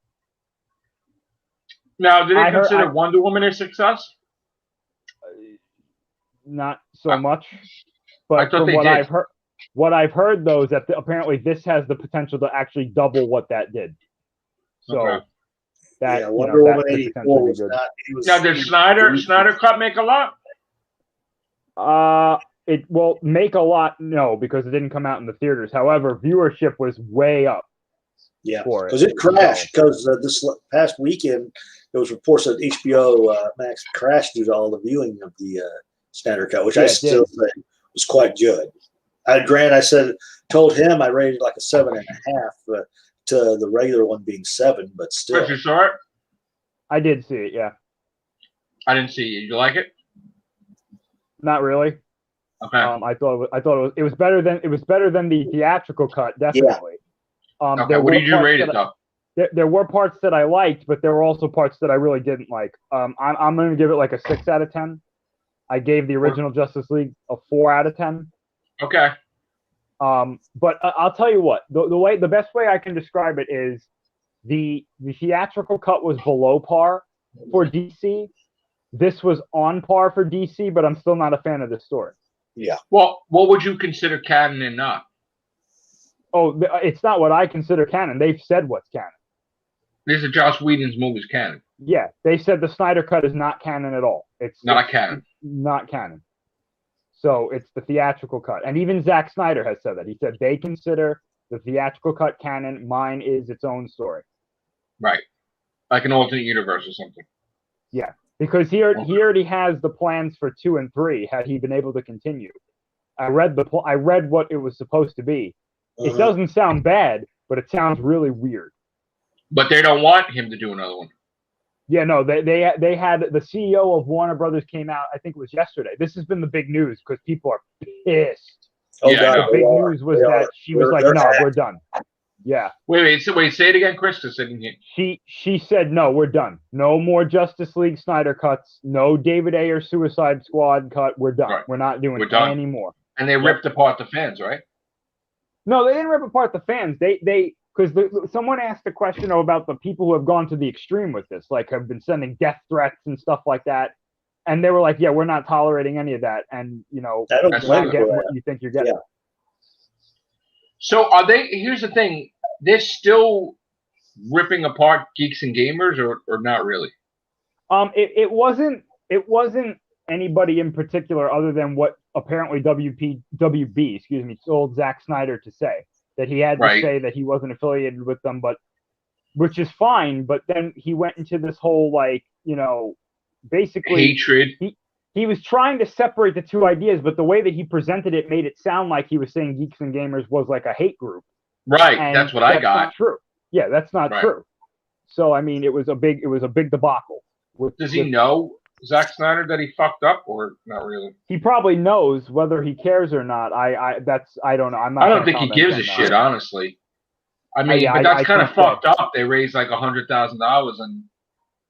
Now, do they consider Wonder Woman a success? Not so much, but from what I've heard, though, is that apparently this has the potential to actually double what that did. So that Wonder Woman 84 was not. Now, did Snyder Cut make a lot? It will make a lot, no, because it didn't come out in the theaters. However, viewership was way up. Yeah, because it crashed. Because this past weekend, there was reports that HBO Max crashed due to all the viewing of the Snyder Cut, which I still think was quite good. I told him I rated like a 7.5 to the regular one being 7, but still. Did you saw it? I did see it, yeah. I didn't see it. Did you like it? Not really. Okay. I thought it was better than the theatrical cut, definitely. Yeah. Okay. What did you rate it though? There were parts that I liked, but there were also parts that I really didn't like. I'm going to give it like a 6 out of 10. I gave the original Justice League a 4 out of 10. Okay. But I'll tell you what, the best way I can describe it is the theatrical cut was below par for DC. This was on par for DC, but I'm still not a fan of the story. Yeah. Well, what would you consider canon and not? Oh, it's not what I consider canon. They've said what's canon. These are Joss Whedon's movies canon. Yeah, they said the Snyder Cut is not canon at all. It's canon. Not canon. So it's the theatrical cut. And even Zack Snyder has said that. He said they consider the theatrical cut canon. Mine is its own story. Right. Like an alternate universe or something. Yeah. Because he already has the plans for 2 and 3 had he been able to continue. I read what it was supposed to be. It doesn't sound bad, but it sounds really weird. But they don't want him to do another one. Yeah, no, they had the CEO of Warner Brothers came out, I think it was yesterday. This has been the big news because people are pissed. Oh, yeah, God, the big news was that she was like, "No, we're done." Yeah. Wait, say it again, Chris. She said, "No, we're done. No more Justice League Snyder cuts. No David Ayer Suicide Squad cut. We're done. Right. We're not doing it anymore." And they ripped apart the fans, right? No, they didn't rip apart the fans. They because someone asked a question about the people who have gone to the extreme with this, like have been sending death threats and stuff like that. And they were like, "Yeah, we're not tolerating any of that." And I don't get what you think you're getting. Yeah. So are they? Here's the thing: they're still ripping apart Geeks and Gamers, or not really? It wasn't anybody in particular other than what apparently WB told Zack Snyder to say, that he had to say that he wasn't affiliated with them, but which is fine. But then he went into this whole basically hatred. He was trying to separate the two ideas, but the way that he presented it made it sound like he was saying Geeks and Gamers was like a hate group. Right, and that's what I got. Not true. Yeah, that's not true. So I mean, it was a big debacle. Does he know, Zack Snyder, that he fucked up, or not really? He probably knows. Whether he cares or not, I don't know. I'm not. I don't think he gives a shit, honestly. I mean, but that's kind of fucked up. They raised like $100,000 and.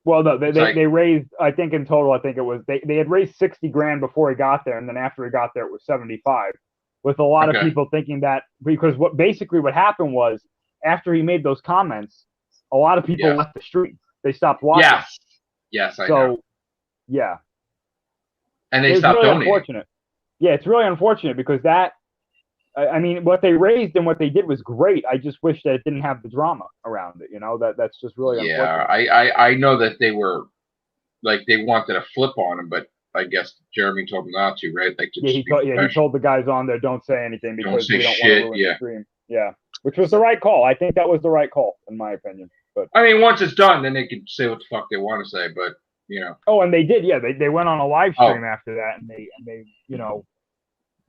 Well, no, they raised. I think in total, it was they had raised $60,000 before he got there, and then after he got there, it was 75. With a lot of people thinking that because what happened was after he made those comments, a lot of people left the street. They stopped watching. Yes, I know. Yeah. And they stopped really donating. Unfortunate. Yeah, it's really unfortunate because that. I mean, what they raised and what they did was great. I just wish that it didn't have the drama around it. That's just really unfortunate. Yeah, I know that they were like they wanted to flip on him, but I guess Jeremy told them not to, right? Like he told the guys on there, don't say anything because we don't want to ruin the stream. Yeah, which was the right call. I think that was the right call, in my opinion. But I mean, once it's done, then they can say what the fuck they want to say. But Oh, and they did. Yeah, they went on a live stream after that, and they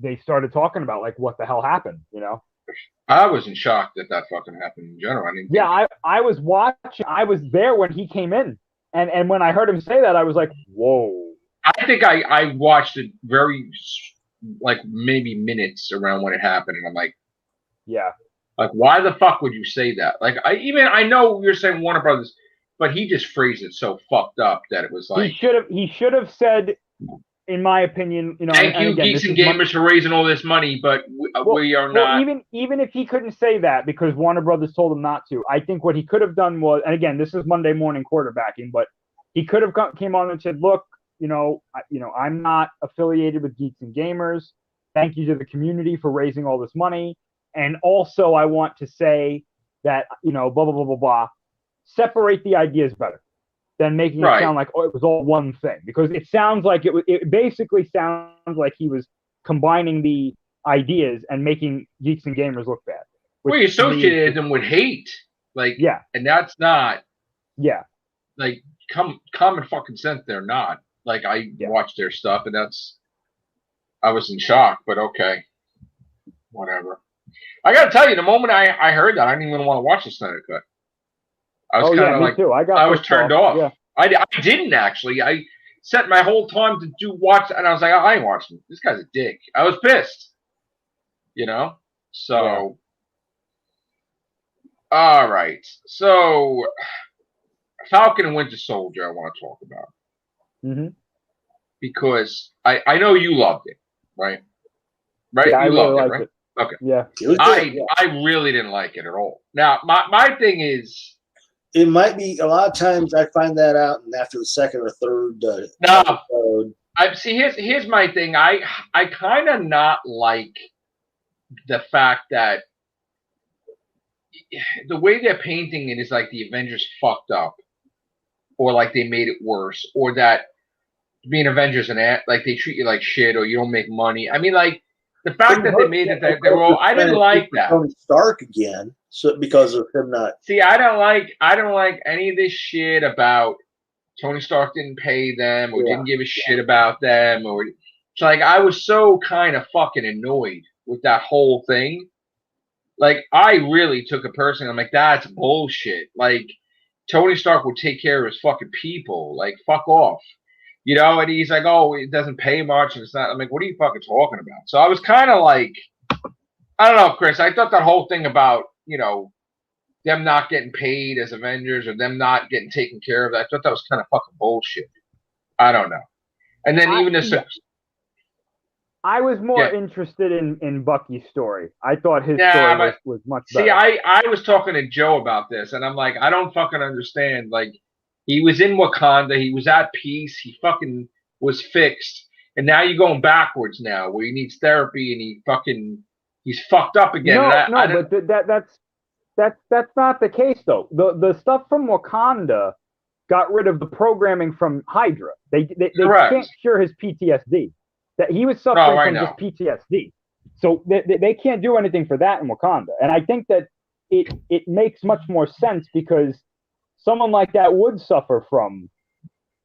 they started talking about like what the hell happened. I was in shock that fucking happened in general. I was watching. I was there when he came in, and when I heard him say that, I was like, whoa. I think I watched it very like maybe minutes around when it happened, and I'm like, yeah, like why the fuck would you say that? Like I know you're saying Warner Brothers, but he just phrased it so fucked up that it was like he should have said. In my opinion, thank you, Geeks and Gamers, for raising all this money, but we are not. Even if he couldn't say that because Warner Brothers told him not to, I think what he could have done was, and again, this is Monday morning quarterbacking, but he could have came on and said, "Look, I'm not affiliated with Geeks and Gamers. Thank you to the community for raising all this money, and also I want to say that blah blah blah blah blah. Separate the ideas better." Than making it sound like it was all one thing, because it sounds like it basically sounds like he was combining the ideas and making Geeks and Gamers look bad. Well, you associated them with hate, and that's not, like common fucking sense. They're not like I watched their stuff, and I was in shock, but okay, whatever. I gotta tell you, the moment I heard that, I didn't even want to watch the Snyder Cut. I was kind of like, too. I was turned off. Yeah. I didn't actually. I set my whole time to watch, and I was like, I ain't watching. This guy's a dick. I was pissed. So, all right. So, Falcon and Winter Soldier, I want to talk about. Mm-hmm. Because I know you loved it, right? Right? Yeah, you loved it, right? It. Okay. Yeah. I really didn't like it at all. Now, my thing is. It might be a lot of times I find that out, and after the second or third episode. Here's my thing. I kind of not like the fact that the way they're painting it is like the Avengers fucked up, or like they made it worse, or that being Avengers and like they treat you like shit, or you don't make money. I mean, like the fact that they made it that they were all, I didn't like that. Tony Stark again, so because of him not. See, I don't like any of this shit about Tony Stark didn't pay them or didn't give a shit about them, or it's like I was so kind of fucking annoyed with that whole thing. Like I really took it personally. I'm like, that's bullshit. Like Tony Stark would take care of his fucking people. Like fuck off. You know, and he's like, oh, it doesn't pay much, and it's not. I'm like, what are you fucking talking about? So I was kind of like, I don't know, Chris. I thought that whole thing about, you know, them not getting paid as Avengers or them not getting taken care of, I thought that was kind of fucking bullshit. I don't know. And then even this. I was more interested in Bucky's story. I thought his story was much better. See, I was talking to Joe about this, and I'm like, I don't fucking understand. Like, he was in Wakanda. He was at peace. He fucking was fixed. And now you're going backwards now, where he needs therapy, and he's fucked up again. But that's not the case though. The stuff from Wakanda got rid of the programming from Hydra. They can't cure his PTSD. That he was suffering from just PTSD. So they can't do anything for that in Wakanda. And I think that it makes much more sense because someone like that would suffer from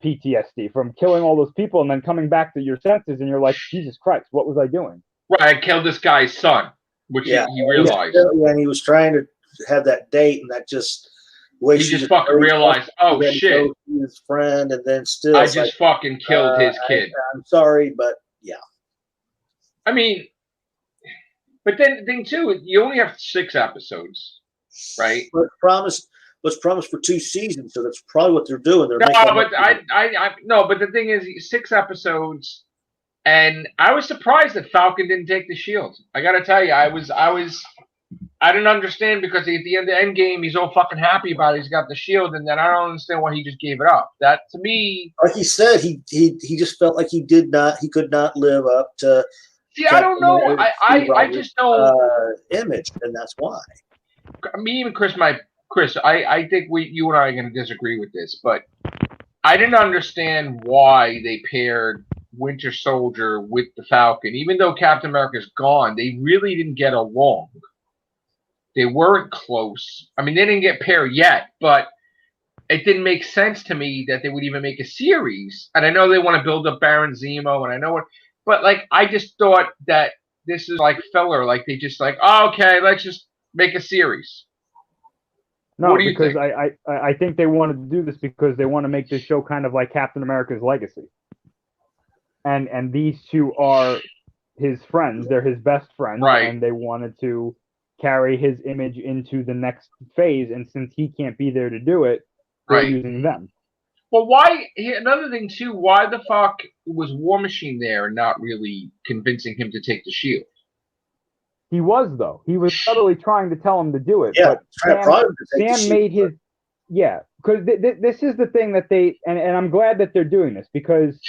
PTSD, from killing all those people and then coming back to your senses and you're like, Jesus Christ, what was I doing? Right, I killed this guy's son, which he realized. And he was trying to have that date, and that just... He just fucking realized, oh shit. His friend, and then still... I just fucking killed his kid. I'm sorry, but yeah. I mean, but then too, you only have 6 episodes, right? But was promised for 2 seasons, so that's probably what they're doing. But the thing is, 6 episodes, and I was surprised that Falcon didn't take the shield. I gotta tell you, I didn't understand, because at the end of the end game, he's all fucking happy about it. He's got the shield, and then I don't understand why he just gave it up. That to me, like he said, he just felt like he could not live up to. See, I don't know. I just don't image, and that's why. Me and Chris, I think you and I are going to disagree with this, but I didn't understand why they paired Winter Soldier with the Falcon. Even though Captain America's gone, they really didn't get along. They weren't close. I mean, they didn't get paired yet, but it didn't make sense to me that they would even make a series. And I know they want to build up Baron Zemo, and I know what, but like, I just thought that this is like filler. Like they just like, oh, okay, let's just make a series. No, because I think they wanted to do this because they want to make this show kind of like Captain America's legacy. And these two are his friends. They're his best friends. Right. And they wanted to carry his image into the next phase. And since he can't be there to do it, they're using them. Well, why? Another thing, too, why the fuck was War Machine there and not really convincing him to take the shield? He was, though. He was subtly trying to tell him to do it. Yeah, but Sam made his... Yeah, because this is the thing that they... And I'm glad that they're doing this, because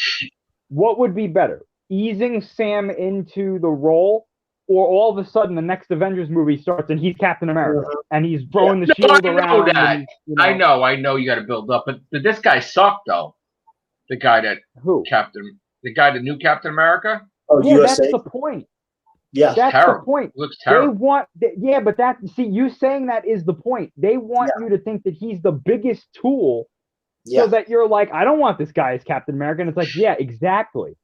what would be better? Easing Sam into the role, or all of a sudden the next Avengers movie starts and he's Captain America, and he's throwing the shield around. That. And, I know you got to build up, but this guy sucked, though. The guy that... Who? The guy that knew Captain America? Oh, yeah, USA? That's the point. Yeah, that's terrible. The point. It looks terrible. They want, but that, see, you saying that is the point. They want you to think that he's the biggest tool, so that you're like, I don't want this guy as Captain America. And it's like, yeah, exactly.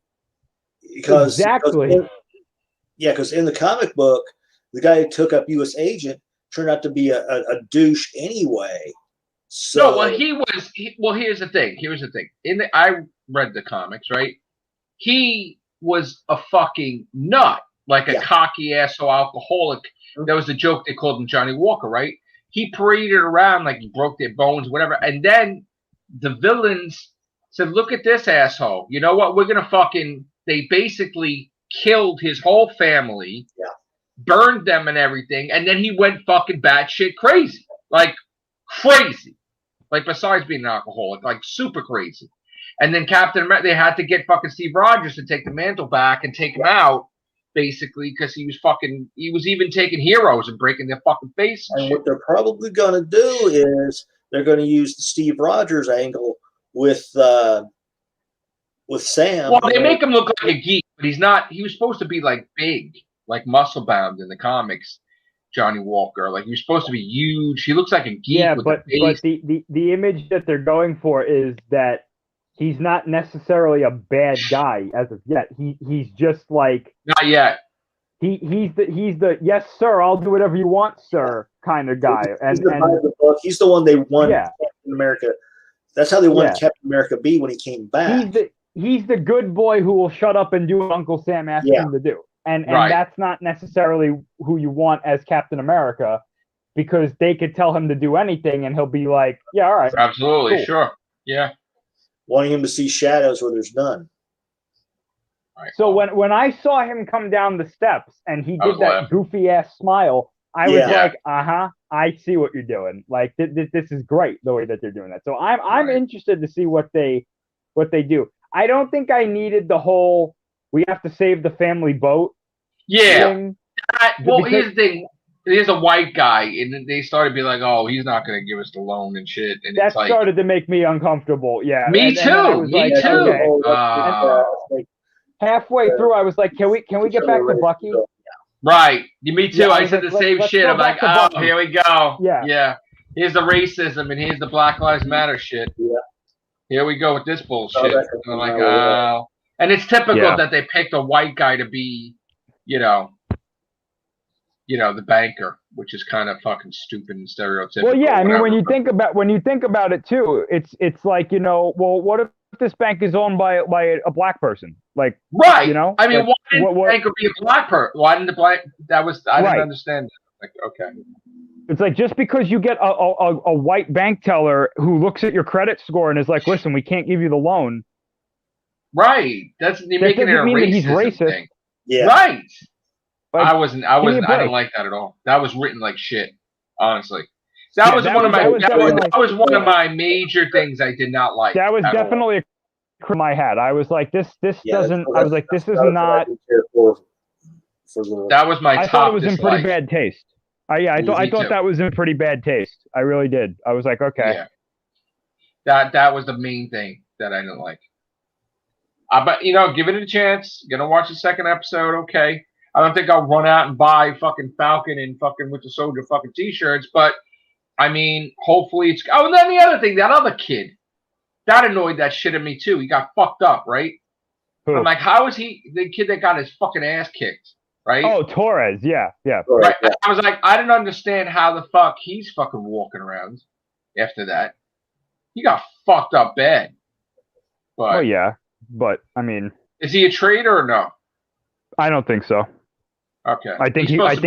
Because in the comic book, the guy who took up U.S. Agent turned out to be a douche anyway. So, no, well, he was. Here's the thing. I read the comics, right? He was a fucking nut. Like a cocky asshole alcoholic. That was the joke they called him Johnny Walker, right? He paraded around like he broke their bones, whatever. And then the villains said, look at this asshole. You know what? We're going to fucking... They basically killed his whole family, burned them and everything. And then he went fucking batshit crazy. Like, crazy. Like, besides being an alcoholic, like, super crazy. And then Captain America, they had to get fucking Steve Rogers to take the mantle back and take him out. Basically, because he was even taking heroes and breaking their fucking face. And what they're probably going to do is they're going to use the Steve Rogers angle with Sam. Well, they make him look like a geek, but he's not. He was supposed to be like big, like muscle bound in the comics. Johnny Walker, like, you're supposed to be huge. He looks like a geek. Yeah, with but the image that they're going for is that he's not necessarily a bad guy as of yet. He's just like not yet. He's the yes sir, I'll do whatever you want, sir, kind of guy. He's the one they won. Yeah. Captain America. That's how they won Captain America B when he came back. He's the good boy who will shut up and do what Uncle Sam asks him to do. And that's not necessarily who you want as Captain America, because they could tell him to do anything and he'll be like, yeah, all right. Absolutely, cool. Sure. Yeah. Wanting him to see shadows where there's none. Right. So when I saw him come down the steps and he did that goofy ass smile, I was like, I see what you're doing. Like this is great the way that they're doing that. So I'm interested to see what they do. I don't think I needed the whole we have to save the family boat. Yeah. Thing, well, here's the thing. There's a white guy, and then they started being like, "Oh, he's not going to give us the loan and shit." And that it's like, started to make me uncomfortable. Yeah. Me too. Me too. Okay. Halfway through, I was like, "Can we get back to Bucky?" Right. Me too. Yeah, I said the same shit. I'm like, "Oh, here we go." Yeah. Yeah. Here's the racism, and here's the Black Lives Matter shit. Yeah. Here we go with this bullshit. And I'm like, oh. And it's typical that they picked a white guy to be, the banker, which is kind of fucking stupid and stereotypical. Well, yeah, I mean, when you think about it too, it's like, well, what if this bank is owned by a black person? Like, right. I mean, why didn't the banker be a black person? Why didn't the black? I didn't understand that. Like, okay. It's like, just because you get a white bank teller who looks at your credit score and is like, listen, we can't give you the loan. Right. You're making it a racist thing. Yeah. Right. Like, I didn't like that at all. That was written like shit, honestly. That was one of my major things I did not like. That was definitely a crack in my head. I was like, this doesn't. I was like, this is not. That was my top. I thought it was in pretty bad taste. I thought that was in pretty bad taste. I really did. I was like, okay. Yeah. That was the main thing that I didn't like. But give it a chance. Gonna watch the second episode. Okay. I don't think I'll run out and buy fucking Falcon and fucking Winter Soldier fucking t-shirts, but I mean, hopefully it's. Oh, and then the other thing, that other kid, that annoyed that shit at me too. He got fucked up, right? Who? I'm like, how is he the kid that got his fucking ass kicked, right? Oh, Torres, yeah. Right. I was like, I didn't understand how the fuck he's fucking walking around after that. He got fucked up bad. But, oh yeah, but I mean, is he a traitor or no? I don't think so. Okay. I think he was.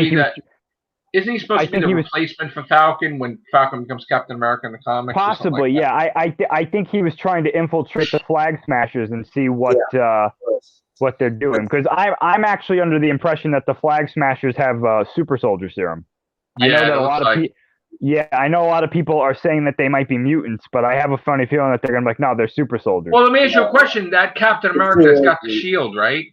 Isn't he supposed to be the replacement for Falcon when Falcon becomes Captain America in the comics? Possibly, yeah. I think he was trying to infiltrate the Flag Smashers and see what they're doing. Because I'm actually under the impression that the Flag Smashers have super soldier serum. Yeah, I know that a lot of people. Yeah, I know a lot of people are saying that they might be mutants, but I have a funny feeling that they're gonna be like, no, they're super soldiers. Well, let me ask you a question. That Captain America's got the shield, right?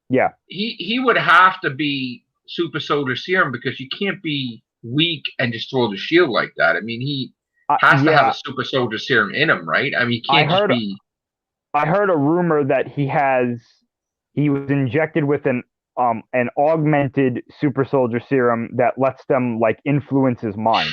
Yeah. He would have to be super soldier serum, because you can't be weak and just throw the shield like that. I mean, he has to have a super soldier serum in him, right? I mean, he can't just be. I heard a rumor that he was injected with an augmented super soldier serum that lets them like influence his mind.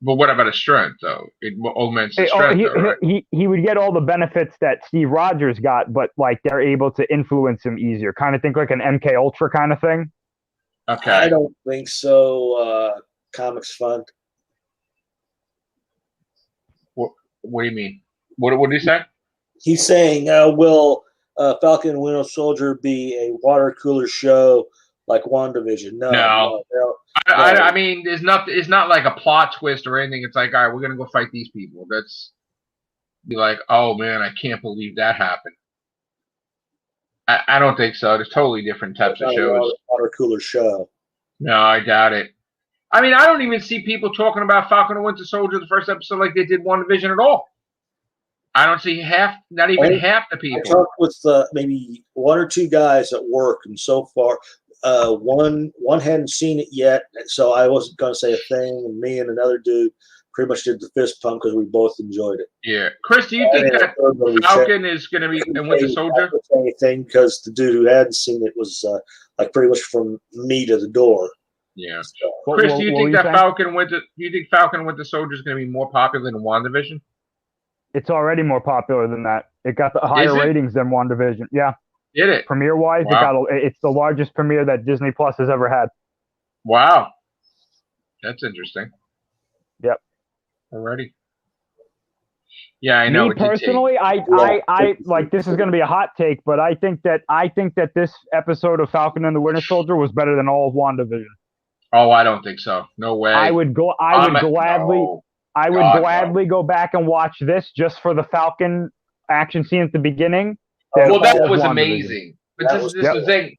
But what about his strength, though? It augments his strength, right? He would get all the benefits that Steve Rogers got, but like they're able to influence him easier. Kind of think like an MK Ultra kind of thing. Okay. I don't think so. Comics fund. What do you mean? What did he say? He's saying, will Falcon and Winter Soldier be a water cooler show like WandaVision? No. I mean, it's not like a plot twist or anything. It's like, all right, we're gonna go fight these people. That's be like, oh man, I can't believe that happened. I don't think so. There's totally different types of shows. Water cooler show. No, I doubt it. I mean, I don't even see people talking about Falcon and Winter Soldier the first episode like they did WandaVision at all. I don't see not even half the people. I talked with maybe one or two guys at work, and so far, one hadn't seen it yet, so I wasn't going to say a thing. And me and another dude pretty much did the fist pump because we both enjoyed it. Yeah, Chris, do you think that Falcon is going to be and Winter Soldier? Anything because the dude who hadn't seen it was like pretty much from me to the door. Yeah. So, Chris, do you think that Falcon Winter Soldier is going to be more popular than WandaVision? It's already more popular than that. It got the higher ratings than WandaVision. Yeah. Did it? Premiere-wise, it's the largest premiere that Disney Plus has ever had. Wow. That's interesting. Yep. Already. Yeah, I know. Me personally, I like this is going to be a hot take, but I think that this episode of Falcon and the Winter Soldier was better than all of WandaVision. Oh, I don't think so. No way. I would gladly go back and watch this just for the Falcon action scene at the beginning. Well, that was amazing. But this is the thing.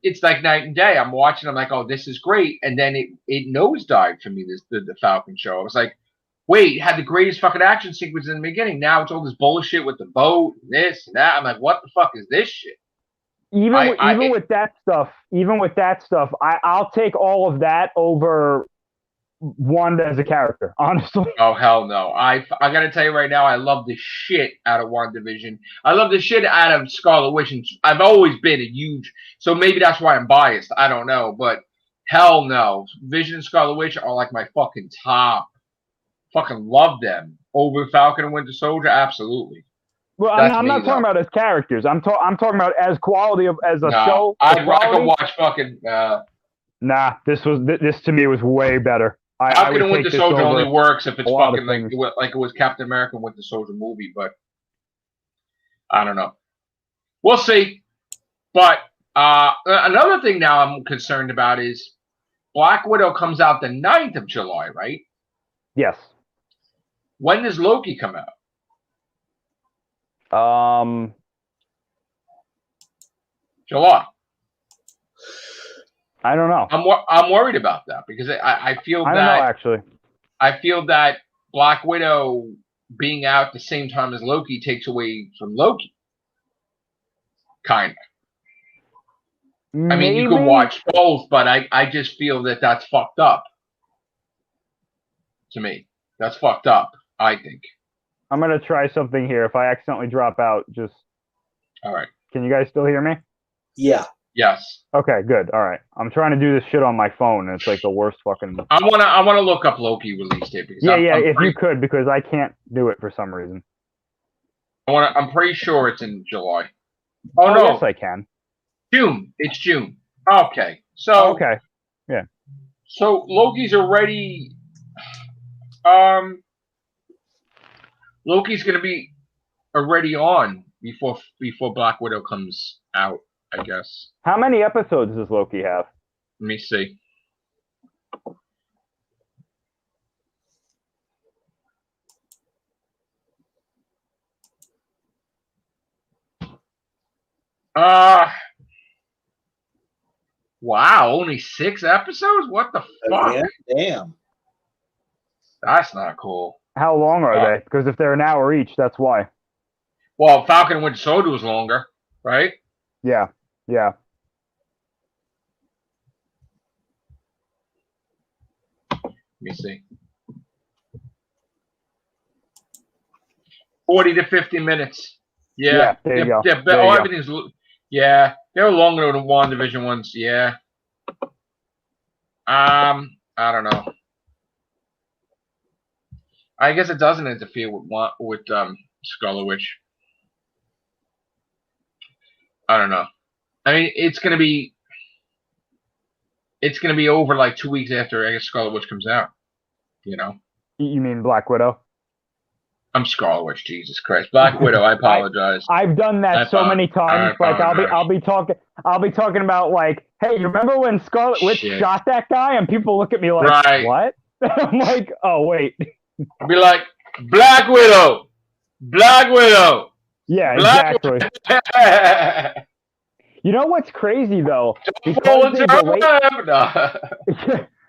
It's like night and day. I'm watching. I'm like, oh, this is great. And then it nosedived for me. The Falcon show. I was like, wait, it had the greatest fucking action sequence in the beginning. Now it's all this bullshit with the boat, and this and that. I'm like, what the fuck is this shit? Even with that stuff, I'll take all of that over Wanda as a character, honestly. Oh, hell no. I got to tell you right now, I love the shit out of WandaVision. I love the shit out of Scarlet Witch. And I've always been a huge, so maybe that's why I'm biased. I don't know. But hell no. Vision and Scarlet Witch are like my fucking top. Fucking love them. Over Falcon and Winter Soldier, absolutely. Well, I'm not talking about as characters. I'm talking about as quality as a show. I can watch fucking. Nah, this to me was way better. Falcon and Winter Soldier only works if it's fucking like it was Captain America and Winter Soldier movie, but I don't know. We'll see. But another thing now I'm concerned about is Black Widow comes out the 9th of July, right? Yes. When does Loki come out? July. I don't know. I'm worried about that because I feel that. I don't know, actually. I feel that Black Widow being out the same time as Loki takes away from Loki. Kind of. I mean, you can watch both, but I just feel that that's fucked up. To me, that's fucked up. I think. I'm gonna try something here. If I accidentally drop out, just. All right. Can you guys still hear me? Yeah. Yes. Okay, good. All right. I'm trying to do this shit on my phone, and it's like the worst fucking. I wanna look up Loki release date because if you could, because I can't do it for some reason. I'm pretty sure it's in July. Oh no. Yes, I can. June. It's June. Okay. So. Okay. Yeah. So Loki's already. Loki's gonna be already on before Black Widow comes out, I guess. How many episodes does Loki have? Let me see. Wow, only 6 episodes? What the fuck? Yeah, damn. That's not cool. How long are they? Because if they're an hour each, that's why. Well, Falcon and Winter Soldier was longer, right? Yeah, yeah. Let me see. 40 to 50 minutes. Yeah. There you go. Everything's. Yeah, they were longer than WandaVision ones. Yeah. I don't know. I guess it doesn't interfere with Scarlet Witch. I don't know. I mean, it's gonna be over like 2 weeks after I guess Scarlet Witch comes out. You know. You mean Black Widow? I'm Scarlet Witch. Jesus Christ, Black Widow. I apologize. I've done that so many times. Like I'll be talking about like, hey, you remember when Scarlet Witch shot that guy? And people look at me like, what? I'm like, oh wait. I'll be like, Black Widow. Black Widow. Yeah, exactly. You know what's crazy though?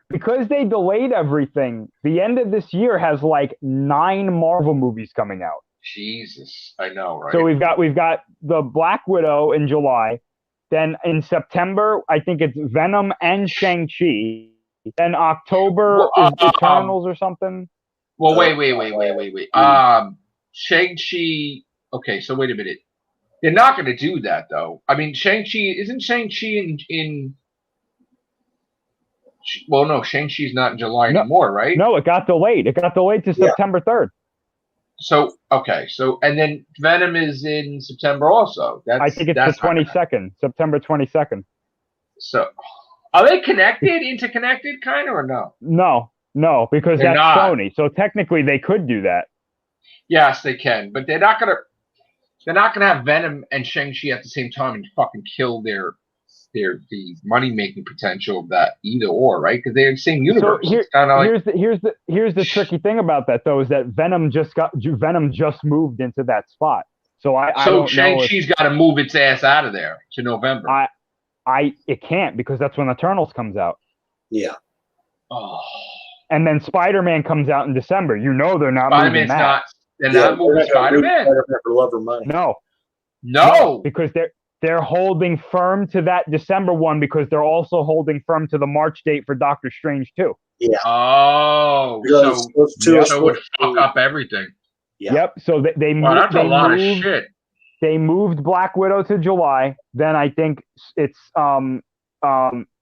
Because they delayed everything, the end of this year has like 9 Marvel movies coming out. Jesus, I know, right? So we've got the Black Widow in July. Then in September, I think it's Venom and Shang-Chi. Then October is Eternals or something. Well, wait. Shang-Chi. Okay, so wait a minute. They're not going to do that, though. I mean, isn't Shang-Chi in well, no, Shang-Chi's not in July anymore, right? No, it got delayed. It got delayed to September 3rd. So, okay. So, and then Venom is in September also. I think it's the 22nd, September 22nd. So, are they interconnected, kind of, or no? No, because that's Sony. So technically, they could do that. Yes, they can, but they're not gonna have Venom and Shang-Chi at the same time and fucking kill the money making potential of that either or, right? Because they're in the same universe. So here's the tricky thing about that though, is that Venom just moved into that spot. So Shang-Chi's got to move its ass out of there to November. It can't, because that's when Eternals comes out. Yeah. Oh. And then Spider-Man comes out in December. You know they're not moving that. They're not moving Spider-Man. For love or money. No, because they're holding firm to that December one, because they're also holding firm to the March date for Doctor Strange too. Yeah. Oh, so it would fuck up everything. Yeah. Yep. So they moved. That's a lot of shit. They moved Black Widow to July. Then I think it's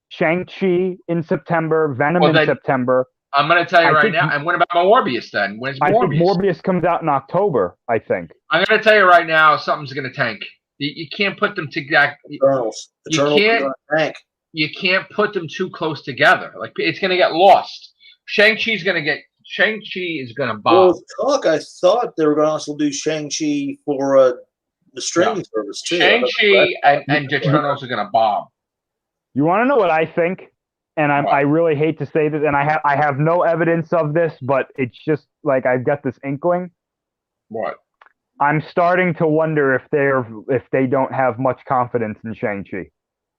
Shang-Chi in September, Venom in September. I'm going to tell you right now. And what about Morbius then? When's Morbius? I think Morbius comes out in October, I think. I'm going to tell you right now, something's going to tank. You can't put them together. You can't put them too close together. Like, it's going to get lost. Shang-Chi is going to bomb. Well, I thought they were going to also do Shang-Chi for the streaming service too. Shang-Chi and Eternals are going to bomb. You want to know what I think? And I really hate to say this, and I have no evidence of this, but it's just like I've got this inkling. What? I'm starting to wonder if they don't have much confidence in Shang-Chi.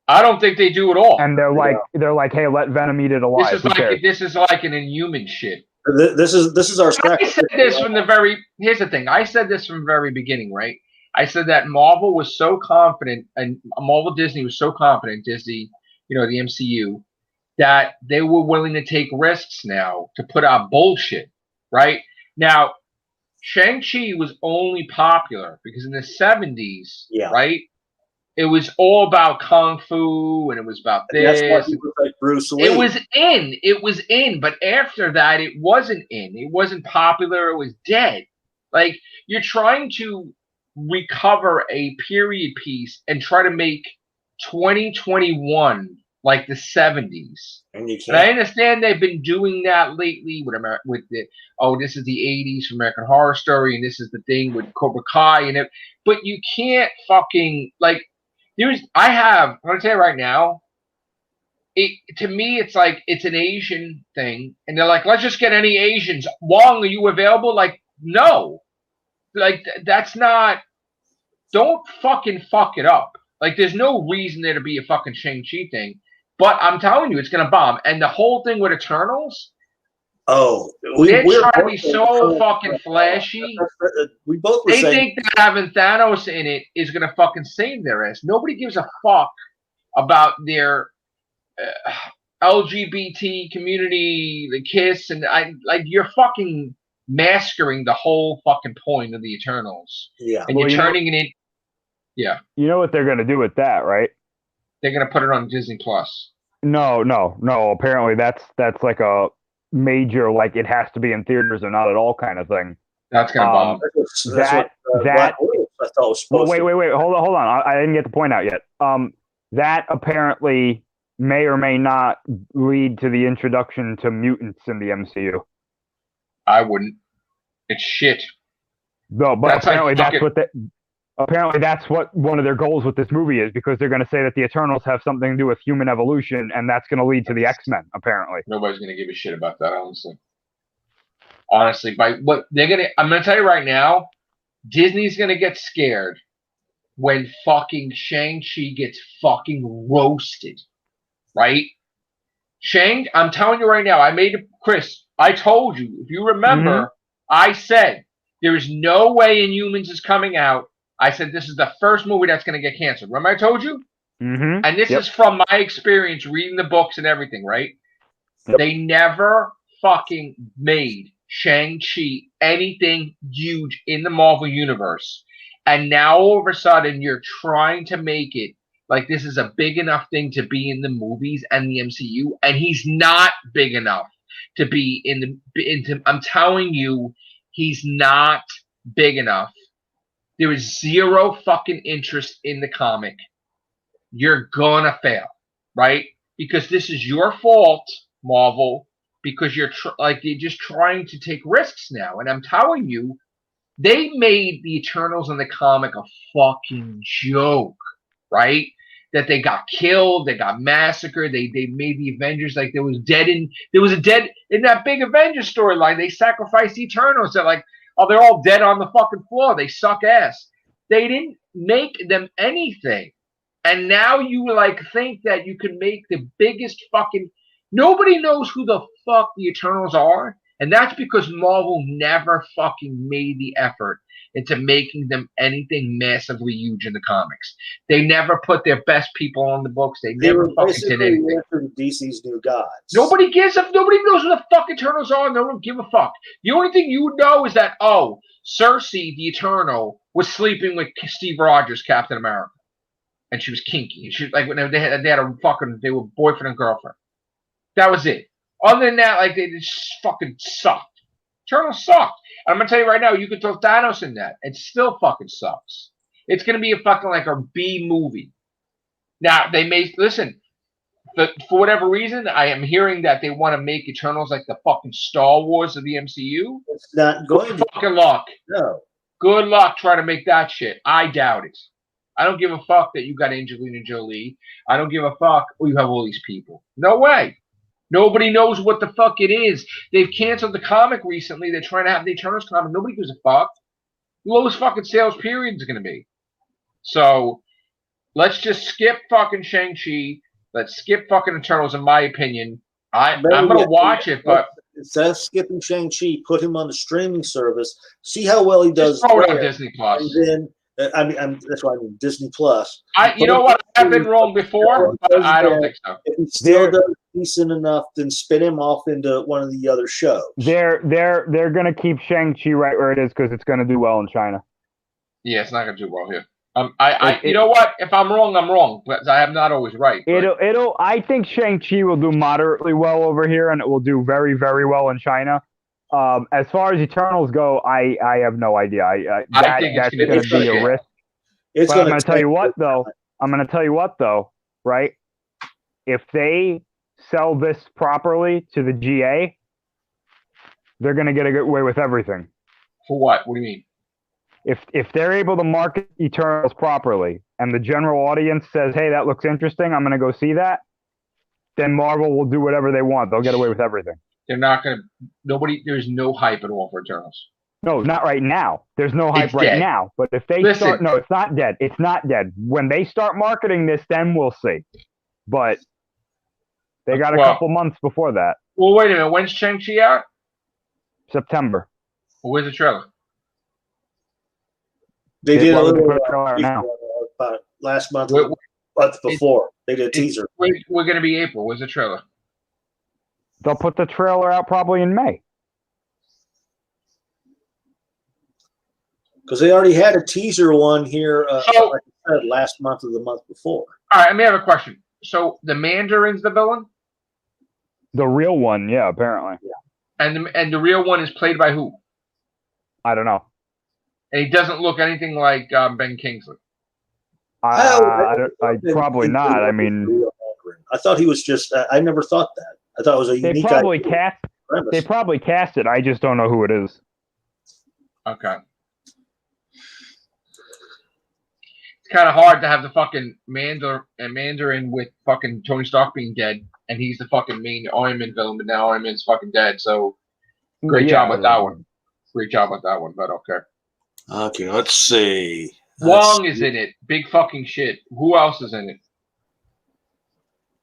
I don't think they do at all. And they're like, hey, let Venom eat it alive. This is like an Inhuman shit. This is our. Here's the thing. I said this from the very beginning, right? I said that Marvel was so confident, and Disney was so confident, Disney, the MCU, that they were willing to take risks now to put out bullshit, right? Now, Shang-Chi was only popular because in the 70s, right, it was all about Kung Fu, and it was about this. And that's why he was like Bruce Lee. It was in, but after that, it wasn't in. It wasn't popular. It was dead. Like, you're trying to recover a period piece and try to make 2021 like the 70s. And I understand they've been doing that lately with this is the 80s for American Horror Story, and this is the thing with Cobra Kai, but you can't fucking I'm going to tell you right now, to me, it's like it's an Asian thing, and they're like, let's just get any Asians. Wong, are you available? Like, no. Like, that's not. Don't fucking fuck it up. Like, there's no reason there to be a fucking Shang-Chi thing. But I'm telling you, it's going to bomb. And the whole thing with Eternals. Oh. They're trying to be so fucking flashy. We both were think that having Thanos in it is going to fucking save their ass. Nobody gives a fuck about their LGBT community, the KISS, and you're fucking masquering the whole fucking point of the Eternals. Yeah. And you're turning it in. Yeah. You know what they're going to do with that, right? They're going to put it on Disney Plus. No. Apparently that's like a major, like, it has to be in theaters or not at all kind of thing. That's going to bomb. I thought was supposed wait. Hold on. I didn't get the point out yet. That apparently may or may not lead to the introduction to mutants in the MCU. I wouldn't. It's shit. No, but apparently that's what one of their goals with this movie is, because they're going to say that the Eternals have something to do with human evolution, and that's going to lead to the X-Men, apparently. Nobody's going to give a shit about that, honestly. I'm going to tell you right now, Disney's going to get scared when fucking Shang-Chi gets fucking roasted, right? I'm telling you right now, Chris, I told you, if you remember, I said, there is no way Inhumans is coming out. I said, this is the first movie that's going to get canceled. Remember I told you? Mm-hmm. And this is from my experience reading the books and everything, right? Yep. They never fucking made Shang-Chi anything huge in the Marvel Universe. And now all of a sudden you're trying to make it like this is a big enough thing to be in the movies and the MCU, and he's not big enough to be I'm telling you, he's not big enough. There is zero fucking interest in the comic. You're gonna fail, right? Because this is your fault, Marvel, because you're just trying to take risks now. And I'm telling you, they made the Eternals in the comic a fucking joke, right? That they got killed, they got massacred, they made the Avengers like there was a dead in that big Avengers storyline. They sacrificed the Eternals. They're like, oh, they're all dead on the fucking floor. They suck ass. They didn't make them anything. And now you like think that you can make the biggest fucking nobody knows who the fuck the Eternals are. And that's because Marvel never fucking made the effort into making them anything massively huge in the comics. They never put their best people on the books. They never fucking did anything. DC's new gods. Nobody knows who the fuck Eternals are. No one give a fuck. The only thing you would know is that, oh, Cersei, the Eternal, was sleeping with Steve Rogers, Captain America. And she was kinky. And she like when they were boyfriend and girlfriend. That was it. Other than that, like they just fucking sucked. Eternals sucked. And I'm gonna tell you right now, you could throw Thanos in that. It still fucking sucks. It's gonna be a fucking like a B movie. Now they may listen. For whatever reason, I am hearing that they want to make Eternals like the fucking Star Wars of the MCU. It's not going to. Fucking luck. No. Good luck trying to make that shit. I doubt it. I don't give a fuck that you got Angelina Jolie. I don't give a fuck. Oh, you have all these people. No way. Nobody knows what the fuck it is. They've canceled the comic recently. They're trying to have the Eternals comic. Nobody gives a fuck. The lowest fucking sales period is going to be. So let's just skip fucking Shang-Chi. Let's skip fucking Eternals, in my opinion. I'm going to watch it, but instead of skipping Shang-Chi, put him on the streaming service. See how well he does. Just throw it on Disney Plus. And then, that's why I mean Disney Plus. You know what? I've been wrong before, but I don't think so. If he still does decent enough, then spin him off into one of the other shows. They're gonna keep Shang-Chi right where it is because it's gonna do well in China. Yeah, it's not gonna do well here. You know what? If I'm wrong, I'm wrong, but I am not always right. But. I think Shang-Chi will do moderately well over here, and it will do very, very well in China. As far as Eternals go, I have no idea. I think that's going to be a risk. But I'm going to tell you what, though. Right? If they sell this properly to the GA, they're going to get away with everything. For what? What do you mean? If they're able to market Eternals properly, and the general audience says, "Hey, that looks interesting. I'm going to go see that," then Marvel will do whatever they want. They'll get away with everything. They're not going to. There's no hype at all for Eternals. No, not right now. There's no hype right now. But if they start, no, it's not dead. It's not dead. When they start marketing this, then we'll see. But they got a couple months before that. Well, wait a minute. When's Shang-Chi out? September. Well, where's the trailer? They did a little trailer now. Last month, month before. They did a teaser. We're going to be April. Where's the trailer? They'll put the trailer out probably in May. Because they already had a teaser one here, like I said, last month or the month before. All right, I may have a question. So the Mandarin's the villain? The real one, yeah, apparently. Yeah. And the real one is played by who? I don't know. And he doesn't look anything like Ben Kingsley. Probably not. I mean, I thought he was just. I never thought that. I thought it was a unique. They probably cast it. I just don't know who it is. Okay. It's kind of hard to have the fucking Mandarin with fucking Tony Stark being dead, and he's the fucking main Iron Man villain, but now Iron Man's fucking dead. So great job with that one. Great job with that one, but okay. Okay, let's see. Wong is in it. Big fucking shit. Who else is in it?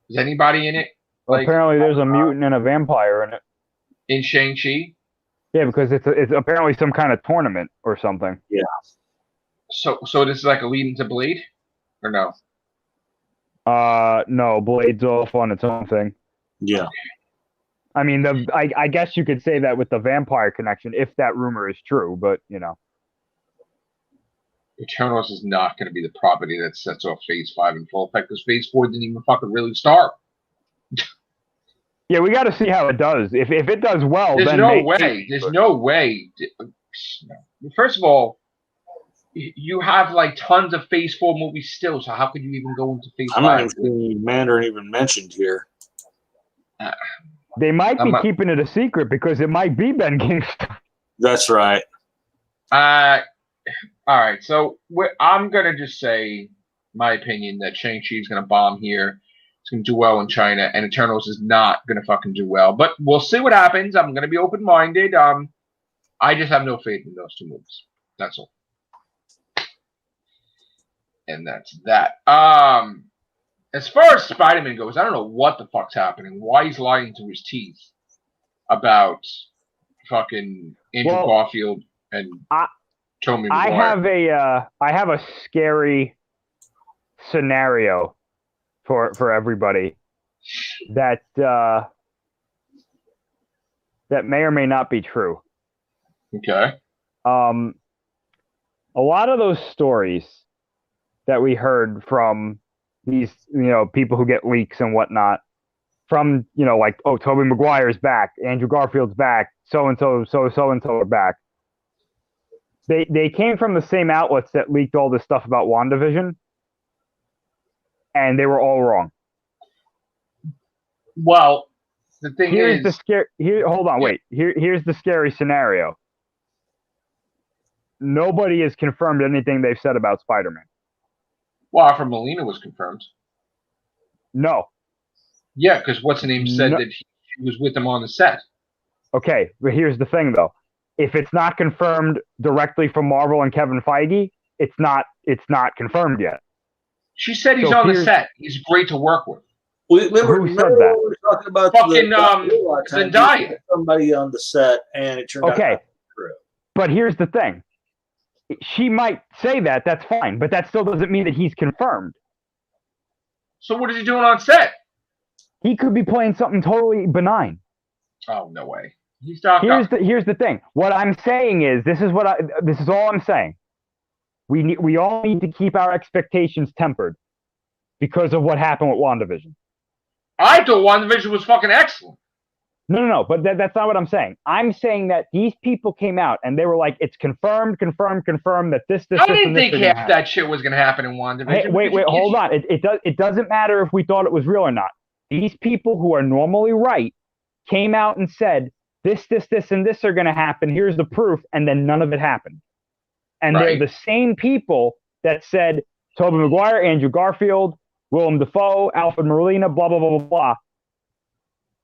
Is anybody in it? Well, apparently there's a mutant and a vampire in it. In Shang-Chi? Yeah, because it's apparently some kind of tournament or something. Yeah. So this is like a lead into Blade? Or no? No, Blade's off on its own thing. Yeah. I mean, I guess you could say that with the vampire connection, if that rumor is true, but you know. Eternals is not going to be the property that sets off Phase 5 in full effect because Phase 4 didn't even fucking really start. Yeah, we got to see how it does. If it does well, there's then no way. There's no way. First of all, you have like tons of Phase 4 movies still, so how could you even go into Phase 5? I'm not even seeing Mandarin even mentioned here. They might be keeping it a secret because it might be Ben Kingston. That's right. All right, so I'm gonna just say my opinion that Shang-Chi is gonna bomb here. It's gonna do well in China, and Eternals is not gonna fucking do well. But we'll see what happens. I'm gonna be open-minded. I just have no faith in those two movies. That's all. And that's that. As far as Spider-Man goes, I don't know what the fuck's happening. Why he's lying to his teeth about fucking Andrew Garfield and Tobey Maguire. I have a scary scenario for everybody that may or may not be true. Okay. A lot of those stories that we heard from these, people who get leaks and whatnot from, like, oh, Tobey Maguire's back, Andrew Garfield's back, so-and-so are back. They came from the same outlets that leaked all this stuff about WandaVision, and they were all wrong. Well, the thing here's is... hold on, wait. Here's the scary scenario. Nobody has confirmed anything they've said about Spider-Man. Well, Alfred Molina was confirmed. No. Yeah, because what's the name said that he was with them on the set. Okay, but here's the thing, though. If it's not confirmed directly from Marvel and Kevin Feige, it's not confirmed yet. She said he's on the set. He's great to work with. Remember who said that? We were talking about fucking Zendaya. Somebody on the set, and it turned out not true. But here's the thing. She might say that. That's fine, but that still doesn't mean that he's confirmed. So what is he doing on set? He could be playing something totally benign. Oh, no way. He's Doc Ock. Here's the thing. What I'm saying is, this is all I'm saying. We all need to keep our expectations tempered because of what happened with WandaVision. I thought WandaVision was fucking excellent. No, but that's not what I'm saying. I'm saying that these people came out and they were like, it's confirmed that this. I didn't think half that shit was going to happen in WandaVision. Hey, wait, hold on. It doesn't matter if we thought it was real or not. These people who are normally right came out and said, this, and this are going to happen. Here's the proof. And then none of it happened. And they're the same people that said Tobey Maguire, Andrew Garfield, Willem Dafoe, Alfred Molina, blah, blah, blah, blah, blah.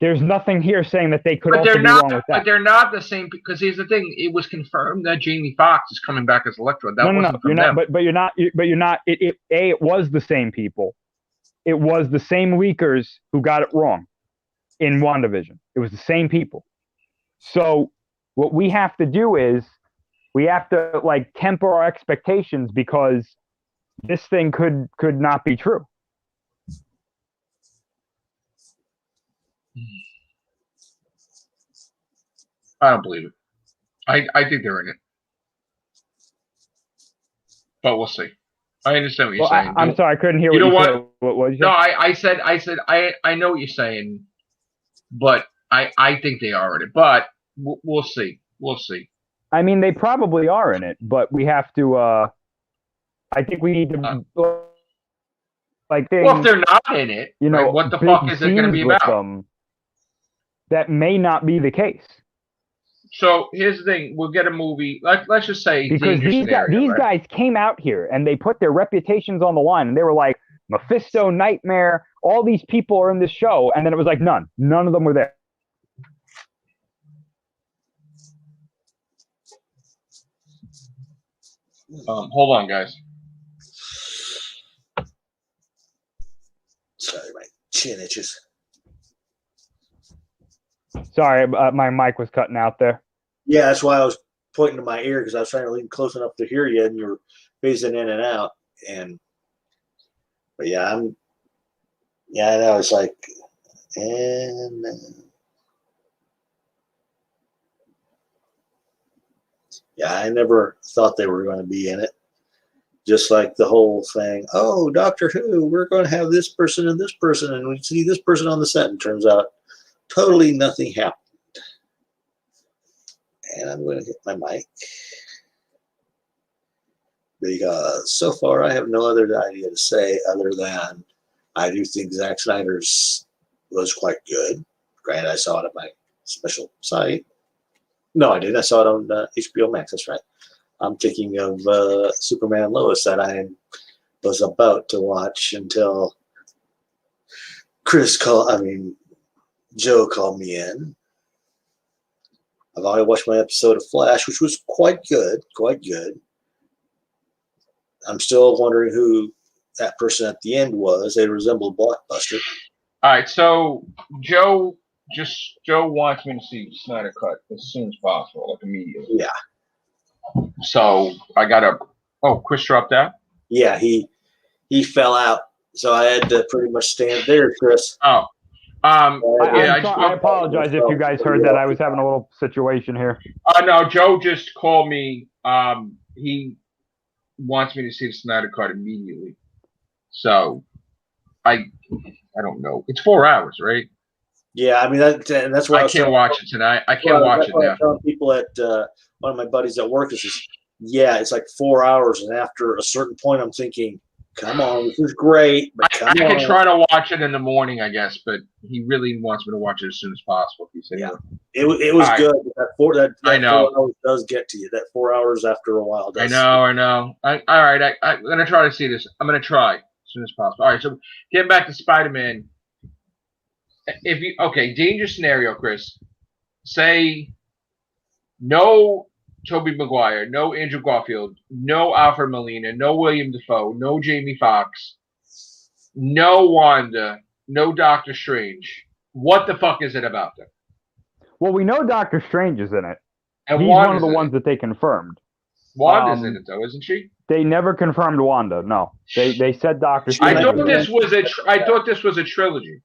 There's nothing here saying that they could also be wrong with that. But they're not the same, because here's the thing. It was confirmed that Jamie Foxx is coming back as Electro. That wasn't from them. But you're not. It was the same people. It was the same leakers who got it wrong in WandaVision. It was the same people. So what we have to do is we have to temper our expectations because this thing could not be true. I don't believe it. I think they're in it. But we'll see. I understand what you're saying. I'm sorry, I couldn't hear what you said. What did you say? No, I said I know what you're saying, but I think they are in it. But we'll see. We'll see. I mean, they probably are in it, but we have to I think we need to well, if they're not in it, what the fuck is it going to be about? That may not be the case. So here's the thing: we'll get a movie. Let's just say because these guys came out here and they put their reputations on the line, and they were like Mephisto, Nightmare. All these people are in this show, and then it was like none of them were there. Hold on, guys. Sorry, my chin itches. Sorry, my mic was cutting out there. Yeah, that's why I was pointing to my ear because I was trying to lean close enough to hear you, and you were phasing in and out. But yeah, I know it's like, and Yeah, I never thought they were going to be in it. Just like the whole thing, oh, Doctor Who, we're going to have this person, and we see this person on the set, and turns out totally nothing happened. And I'm going to hit my mic. Because so far I have no other idea to say other than I do think Zack Snyder's was quite good. Granted, I saw it at my special site. No, I didn't. I saw it on HBO Max. That's right. I'm thinking of Superman Lois that I was about to watch until Joe called me in. I've already watched my episode of Flash, which was quite good. I'm still wondering who that person at the end was. They resembled Blockbuster. All right, so Joe wants me to see Snyder Cut as soon as possible, like immediately. Yeah. So I gotta. Oh, Chris dropped out. Yeah, he fell out, so I had to pretty much stand there, Chris. Oh, I apologize if you guys heard that. I was having a little situation here. No, Joe just called me. He wants me to see the Snyder Cut immediately. So, I don't know. It's 4 hours, right? Yeah, I mean that's why I can't watch it tonight. I can't watch it now. I'm telling people at one of my buddies at work is just, yeah, it's like 4 hours, and after a certain point, I'm thinking, come on, this is great, but I can try to watch it in the morning, I guess, but he really wants me to watch it as soon as possible. He said, yeah, it was good. But that I know. 4 hours does get to you. That 4 hours after a while does. I know. All right, I'm gonna try to see this. I'm gonna try as soon as possible. All right, so getting back to Spider-Man. Dangerous scenario, Chris. Say no Tobey Maguire, no Andrew Garfield, no Alfred Molina, no William Dafoe, no Jamie Foxx, no Wanda, no Doctor Strange. What the fuck is it about them? Well, we know Doctor Strange is in it. And he's one of the ones that they confirmed. Wanda's in it, though, isn't she? They never confirmed Wanda. No, they said Doctor Strange. I thought this was a trilogy.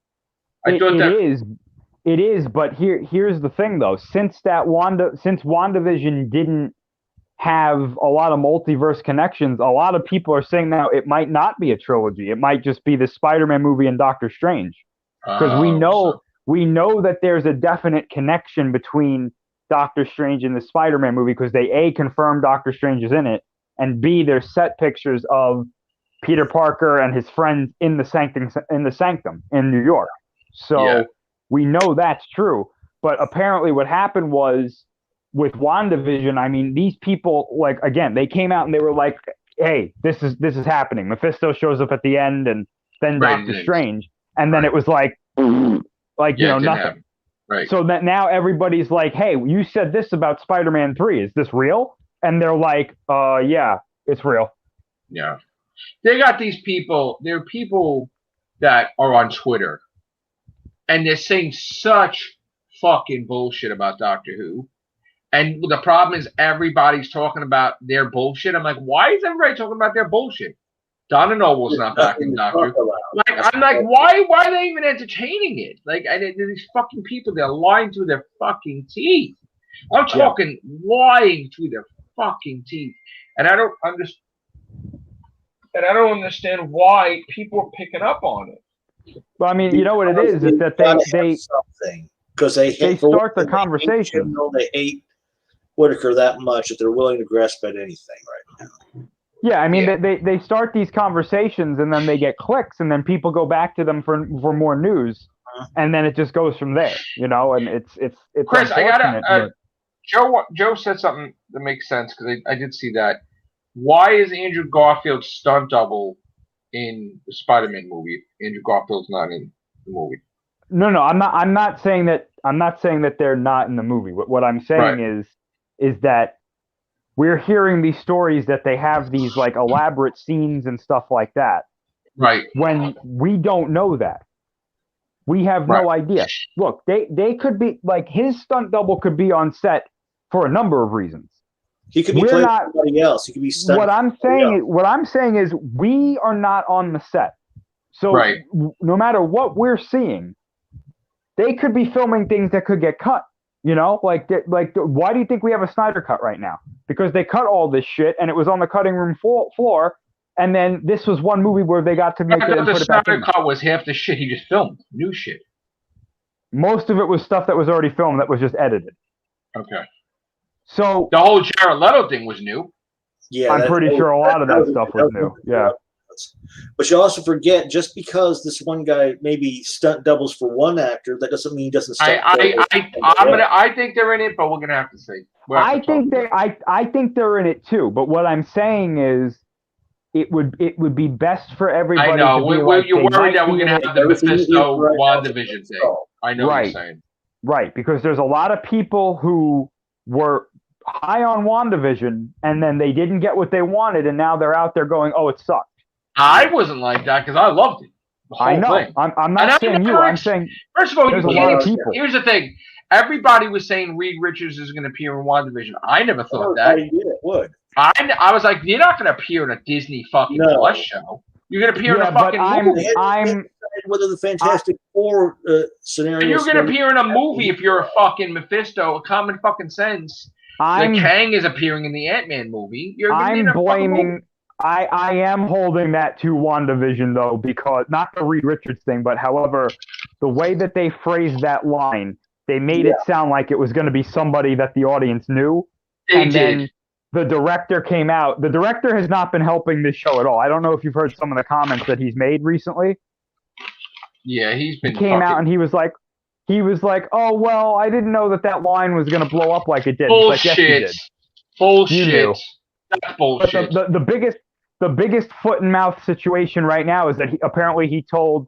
It is, but here's the thing though. Since WandaVision didn't have a lot of multiverse connections, a lot of people are saying now it might not be a trilogy. It might just be the Spider-Man movie and Doctor Strange. Because we know that there's a definite connection between Doctor Strange and the Spider-Man movie, because they A, confirmed Doctor Strange is in it, and B, there's set pictures of Peter Parker and his friends in the sanctum in New York. So we know that's true. But apparently what happened was with WandaVision, I mean, these people, like, again, they came out and they were like, hey, this is happening. Mephisto shows up at the end, and then Doctor Strange. And then it was like nothing. Happen. Right. So that now everybody's like, hey, you said this about Spider-Man 3. Is this real? And they're like, yeah, it's real. Yeah. They got these people. There are people that are on Twitter, and they're saying such fucking bullshit about Doctor Who. And the problem is everybody's talking about their bullshit. I'm like, why is everybody talking about their bullshit? Donna Noble's not back in Doctor Who. I'm like, why are they even entertaining it? Like, these fucking people, they're lying through their fucking teeth. I'm talking lying through their fucking teeth. And I don't understand why people are picking up on it. Well, I mean, you know what it is that they something because they start the conversation. They hate Whitaker that much that they're willing to grasp at anything right now. Yeah, I mean, they start these conversations and then they get clicks, and then people go back to them for more news, and then it just goes from there, and it's Chris, I gotta. Joe said something that makes sense, because I did see that. Why is Andrew Garfield's stunt double in the Spider-Man movie? Andrew Garfield's not in the movie. No, I'm not saying that they're not in the movie. What I'm saying is that we're hearing these stories that they have these like elaborate scenes and stuff like that. Right. When we don't know that. We have no idea. Look, they could be like, his stunt double could be on set for a number of reasons. He could be playing somebody else. He could be stunt. What I'm saying is we are not on the set. So no matter what we're seeing, they could be filming things that could get cut. You know, why do you think we have a Snyder cut right now? Because they cut all this shit and it was on the cutting room floor. And then this was one movie where they got to make it and put it back in. The Snyder cut was half the shit he just filmed. New shit. Most of it was stuff that was already filmed that was just edited. Okay. So the whole Jared Leto thing was new. Yeah, I'm pretty sure a lot of that stuff was new. Yeah. But you also forget, just because this one guy maybe stunt doubles for one actor, that doesn't mean he doesn't stunt. I think they're in it, but we're gonna have to see. I think they're in it too. But what I'm saying is, it would be best for everybody. I know. You're worried that we're gonna have the Mephisto WandaVision thing. I know what you're saying. Right, because there's a lot of people who were high on WandaVision, and then they didn't get what they wanted, and now they're out there going, "Oh, it sucked." I wasn't like that because I loved it. I know. Thing. I'm not saying you. I'm saying first of all, there's a lot of people. Here's the thing: everybody was saying Reed Richards is going to appear in WandaVision. I never thought that. It would. I was like, you're not going to appear in a Disney fucking Plus show. You're going to appear in a fucking movie. I'm whether the Fantastic Four scenario. And you're going to appear in a movie if you're a fucking Mephisto. A common fucking sense. Kang is appearing in the Ant-Man movie. I am holding that to WandaVision, though, because not the Reed Richards thing, but however, the way that they phrased that line, they made it sound like it was going to be somebody that the audience knew. Then the director came out. The director has not been helping this show at all. I don't know if you've heard some of the comments that he's made recently. Yeah, he came out and he was like, "Oh well, I didn't know that line was going to blow up like it did." Bullshit. Like, yes, you did. Bullshit. That's bullshit. But the biggest foot and mouth situation right now is that he told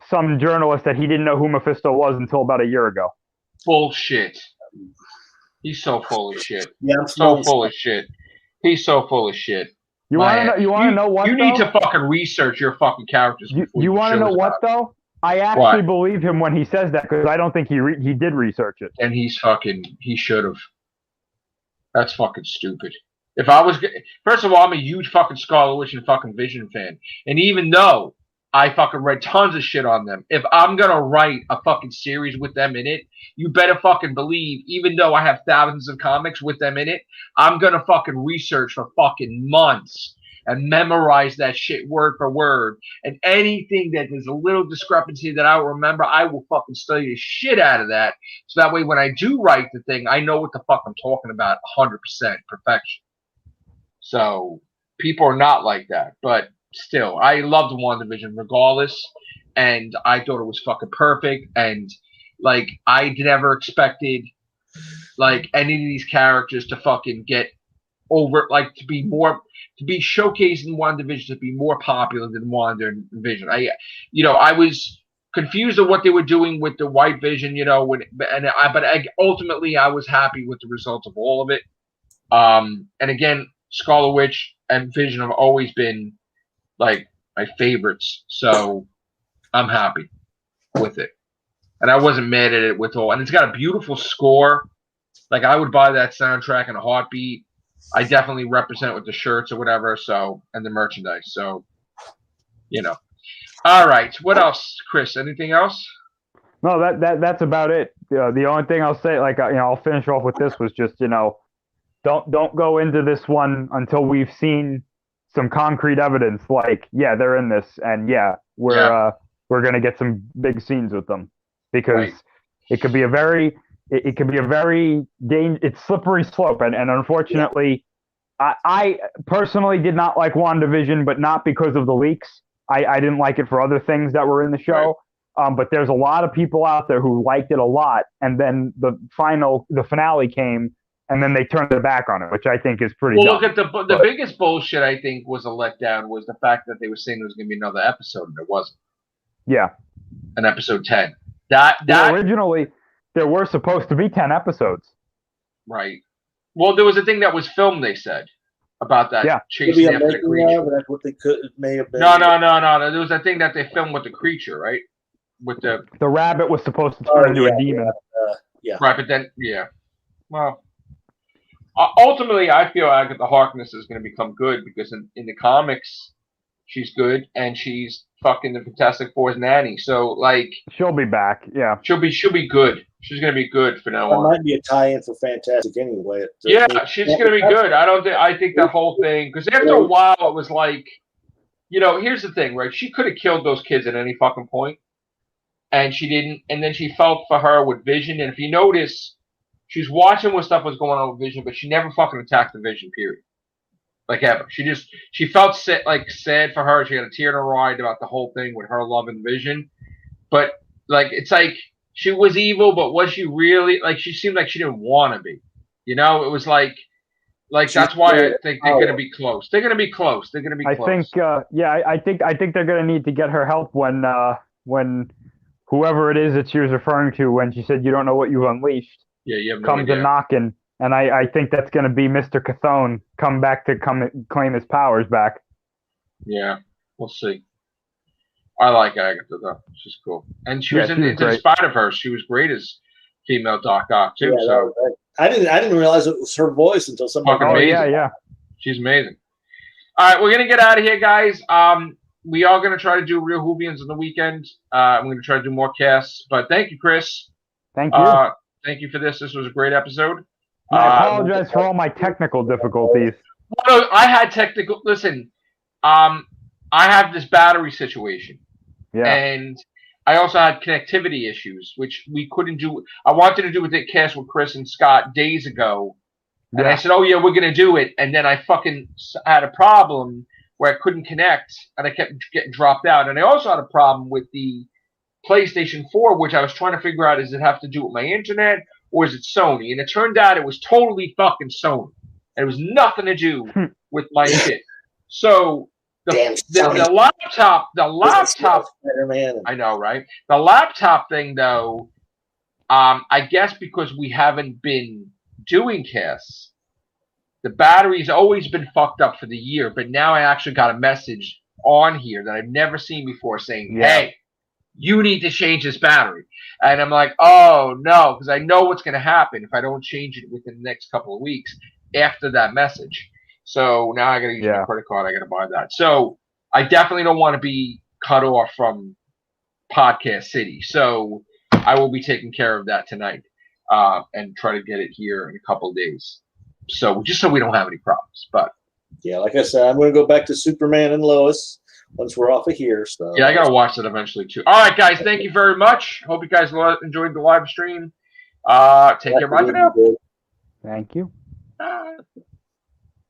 some journalist that he didn't know who Mephisto was until about a year ago. Bullshit. He's so full of shit. Yeah, I'm so full of shit. He's so full of shit. You want to know what? You need to fucking research your fucking characters. You want to know what though? I actually believe him when he says that because I don't think he did research it. And he should have. That's fucking stupid. If I was, first of all, I'm a huge fucking Scarlet Witch and fucking Vision fan. And even though I fucking read tons of shit on them, if I'm going to write a fucking series with them in it, you better fucking believe, even though I have thousands of comics with them in it, I'm going to fucking research for fucking months and memorize that shit word for word. And anything that there's a little discrepancy that I will remember, I will fucking study the shit out of that. So that way when I do write the thing, I know what the fuck I'm talking about 100% perfection. So people are not like that, but still, I loved WandaVision regardless, and I thought it was fucking perfect. And like, I never expected like any of these characters to fucking get over, like to be showcased in WandaVision, to be more popular than WandaVision. I was confused at what they were doing with the White Vision, ultimately I was happy with the results of all of it. And again, Scarlet Witch and Vision have always been like my favorites, so I'm happy with it. And I wasn't mad at it with all. And it's got a beautiful score. Like I would buy that soundtrack in a heartbeat. I definitely represent it with the shirts or whatever. So, and the merchandise. So, All right. What else, Chris? Anything else? No, that's about it. The only thing I'll say, I'll finish off with this was just, don't go into this one until we've seen some concrete evidence. Like, yeah, they're in this, and we're gonna get some big scenes with them, because it could be a very it's slippery slope, and unfortunately, I personally did not like WandaVision, but not because of the leaks. I didn't like it for other things that were in the show. But there's a lot of people out there who liked it a lot, and then the finale came. And then they turned their back on it, which I think is pretty dumb. Look at the biggest bullshit I think was a letdown was the fact that they were saying there was going to be another episode, and there wasn't. Yeah. An episode 10. Originally, there were supposed to be 10 episodes. Right. Well, there was a thing that was filmed, they said, about that chasing after the creature. That's what may have been. No. There was a thing that they filmed with the creature, right? With the rabbit was supposed to turn into a demon. Right, but then, well... ultimately, I feel like the Harkness is going to become good because in the comics, she's good, and she's fucking the Fantastic Four's nanny. So like, she'll be back. Yeah, she'll be good. She's gonna be good for now That on. might be a tie-in for Fantastic anyway. Yeah, she's gonna be good. I think that whole thing, because after a while it was like, here's the thing, right? She could have killed those kids at any fucking point, and she didn't. And then she felt for her with Vision, and if you notice, she's watching what stuff was going on with Vision, but she never fucking attacked the Vision. Period. Like ever. She felt sad for her. She had a tear in her eye about the whole thing with her loving Vision, but like it's like. She was evil, but was she really? Like, she seemed like she didn't want to be. It was like that's why I think they're going to be close. They're going to be close. They're going to be close. I think they're going to need to get her help when whoever it is that she was referring to when she said you don't know what you've unleashed. Yeah, you have no comes idea. and knocking, and I think that's going to be Mr. Chthon come back to claim his powers back. Yeah, we'll see. I like Agatha though; she's cool, and she was in spite of her, she was great as female Doc Ock too. Yeah, so I didn't realize it was her voice until somebody. Oh yeah, she's amazing. All right, we're gonna get out of here, guys. We are gonna try to do Real Whovians on the weekend. I'm gonna try to do more casts, but thank you, Chris. Thank you. Thank you for this. This was a great episode. I apologize for all my technical difficulties. Well, I had technical. Listen, I have this battery situation. Yeah. And I also had connectivity issues, which we couldn't do. I wanted to do a cast with Chris and Scott days ago. And I said, oh, yeah, we're going to do it. And then I fucking had a problem where I couldn't connect, and I kept getting dropped out. And I also had a problem with the PlayStation 4, which I was trying to figure out, does it have to do with my internet or is it Sony? And it turned out it was totally fucking Sony. And it was nothing to do with my shit. So... The laptop, I know, right? The laptop thing, though, I guess because we haven't been doing casts, the battery's always been fucked up for the year, but now I actually got a message on here that I've never seen before saying, hey, you need to change this battery. And I'm like, oh, no, because I know what's going to happen if I don't change it within the next couple of weeks after that message. So now I got to use my credit card. I got to buy that. So I definitely don't want to be cut off from Podcast City. So I will be taking care of that tonight and try to get it here in a couple of days. So just so we don't have any problems. But yeah, like I said, I'm going to go back to Superman and Lois once we're off of here. So yeah, I got to watch that eventually too. All right, guys. Thank you very much. Hope you guys enjoyed the live stream. Take care. Bye for now. Thank you.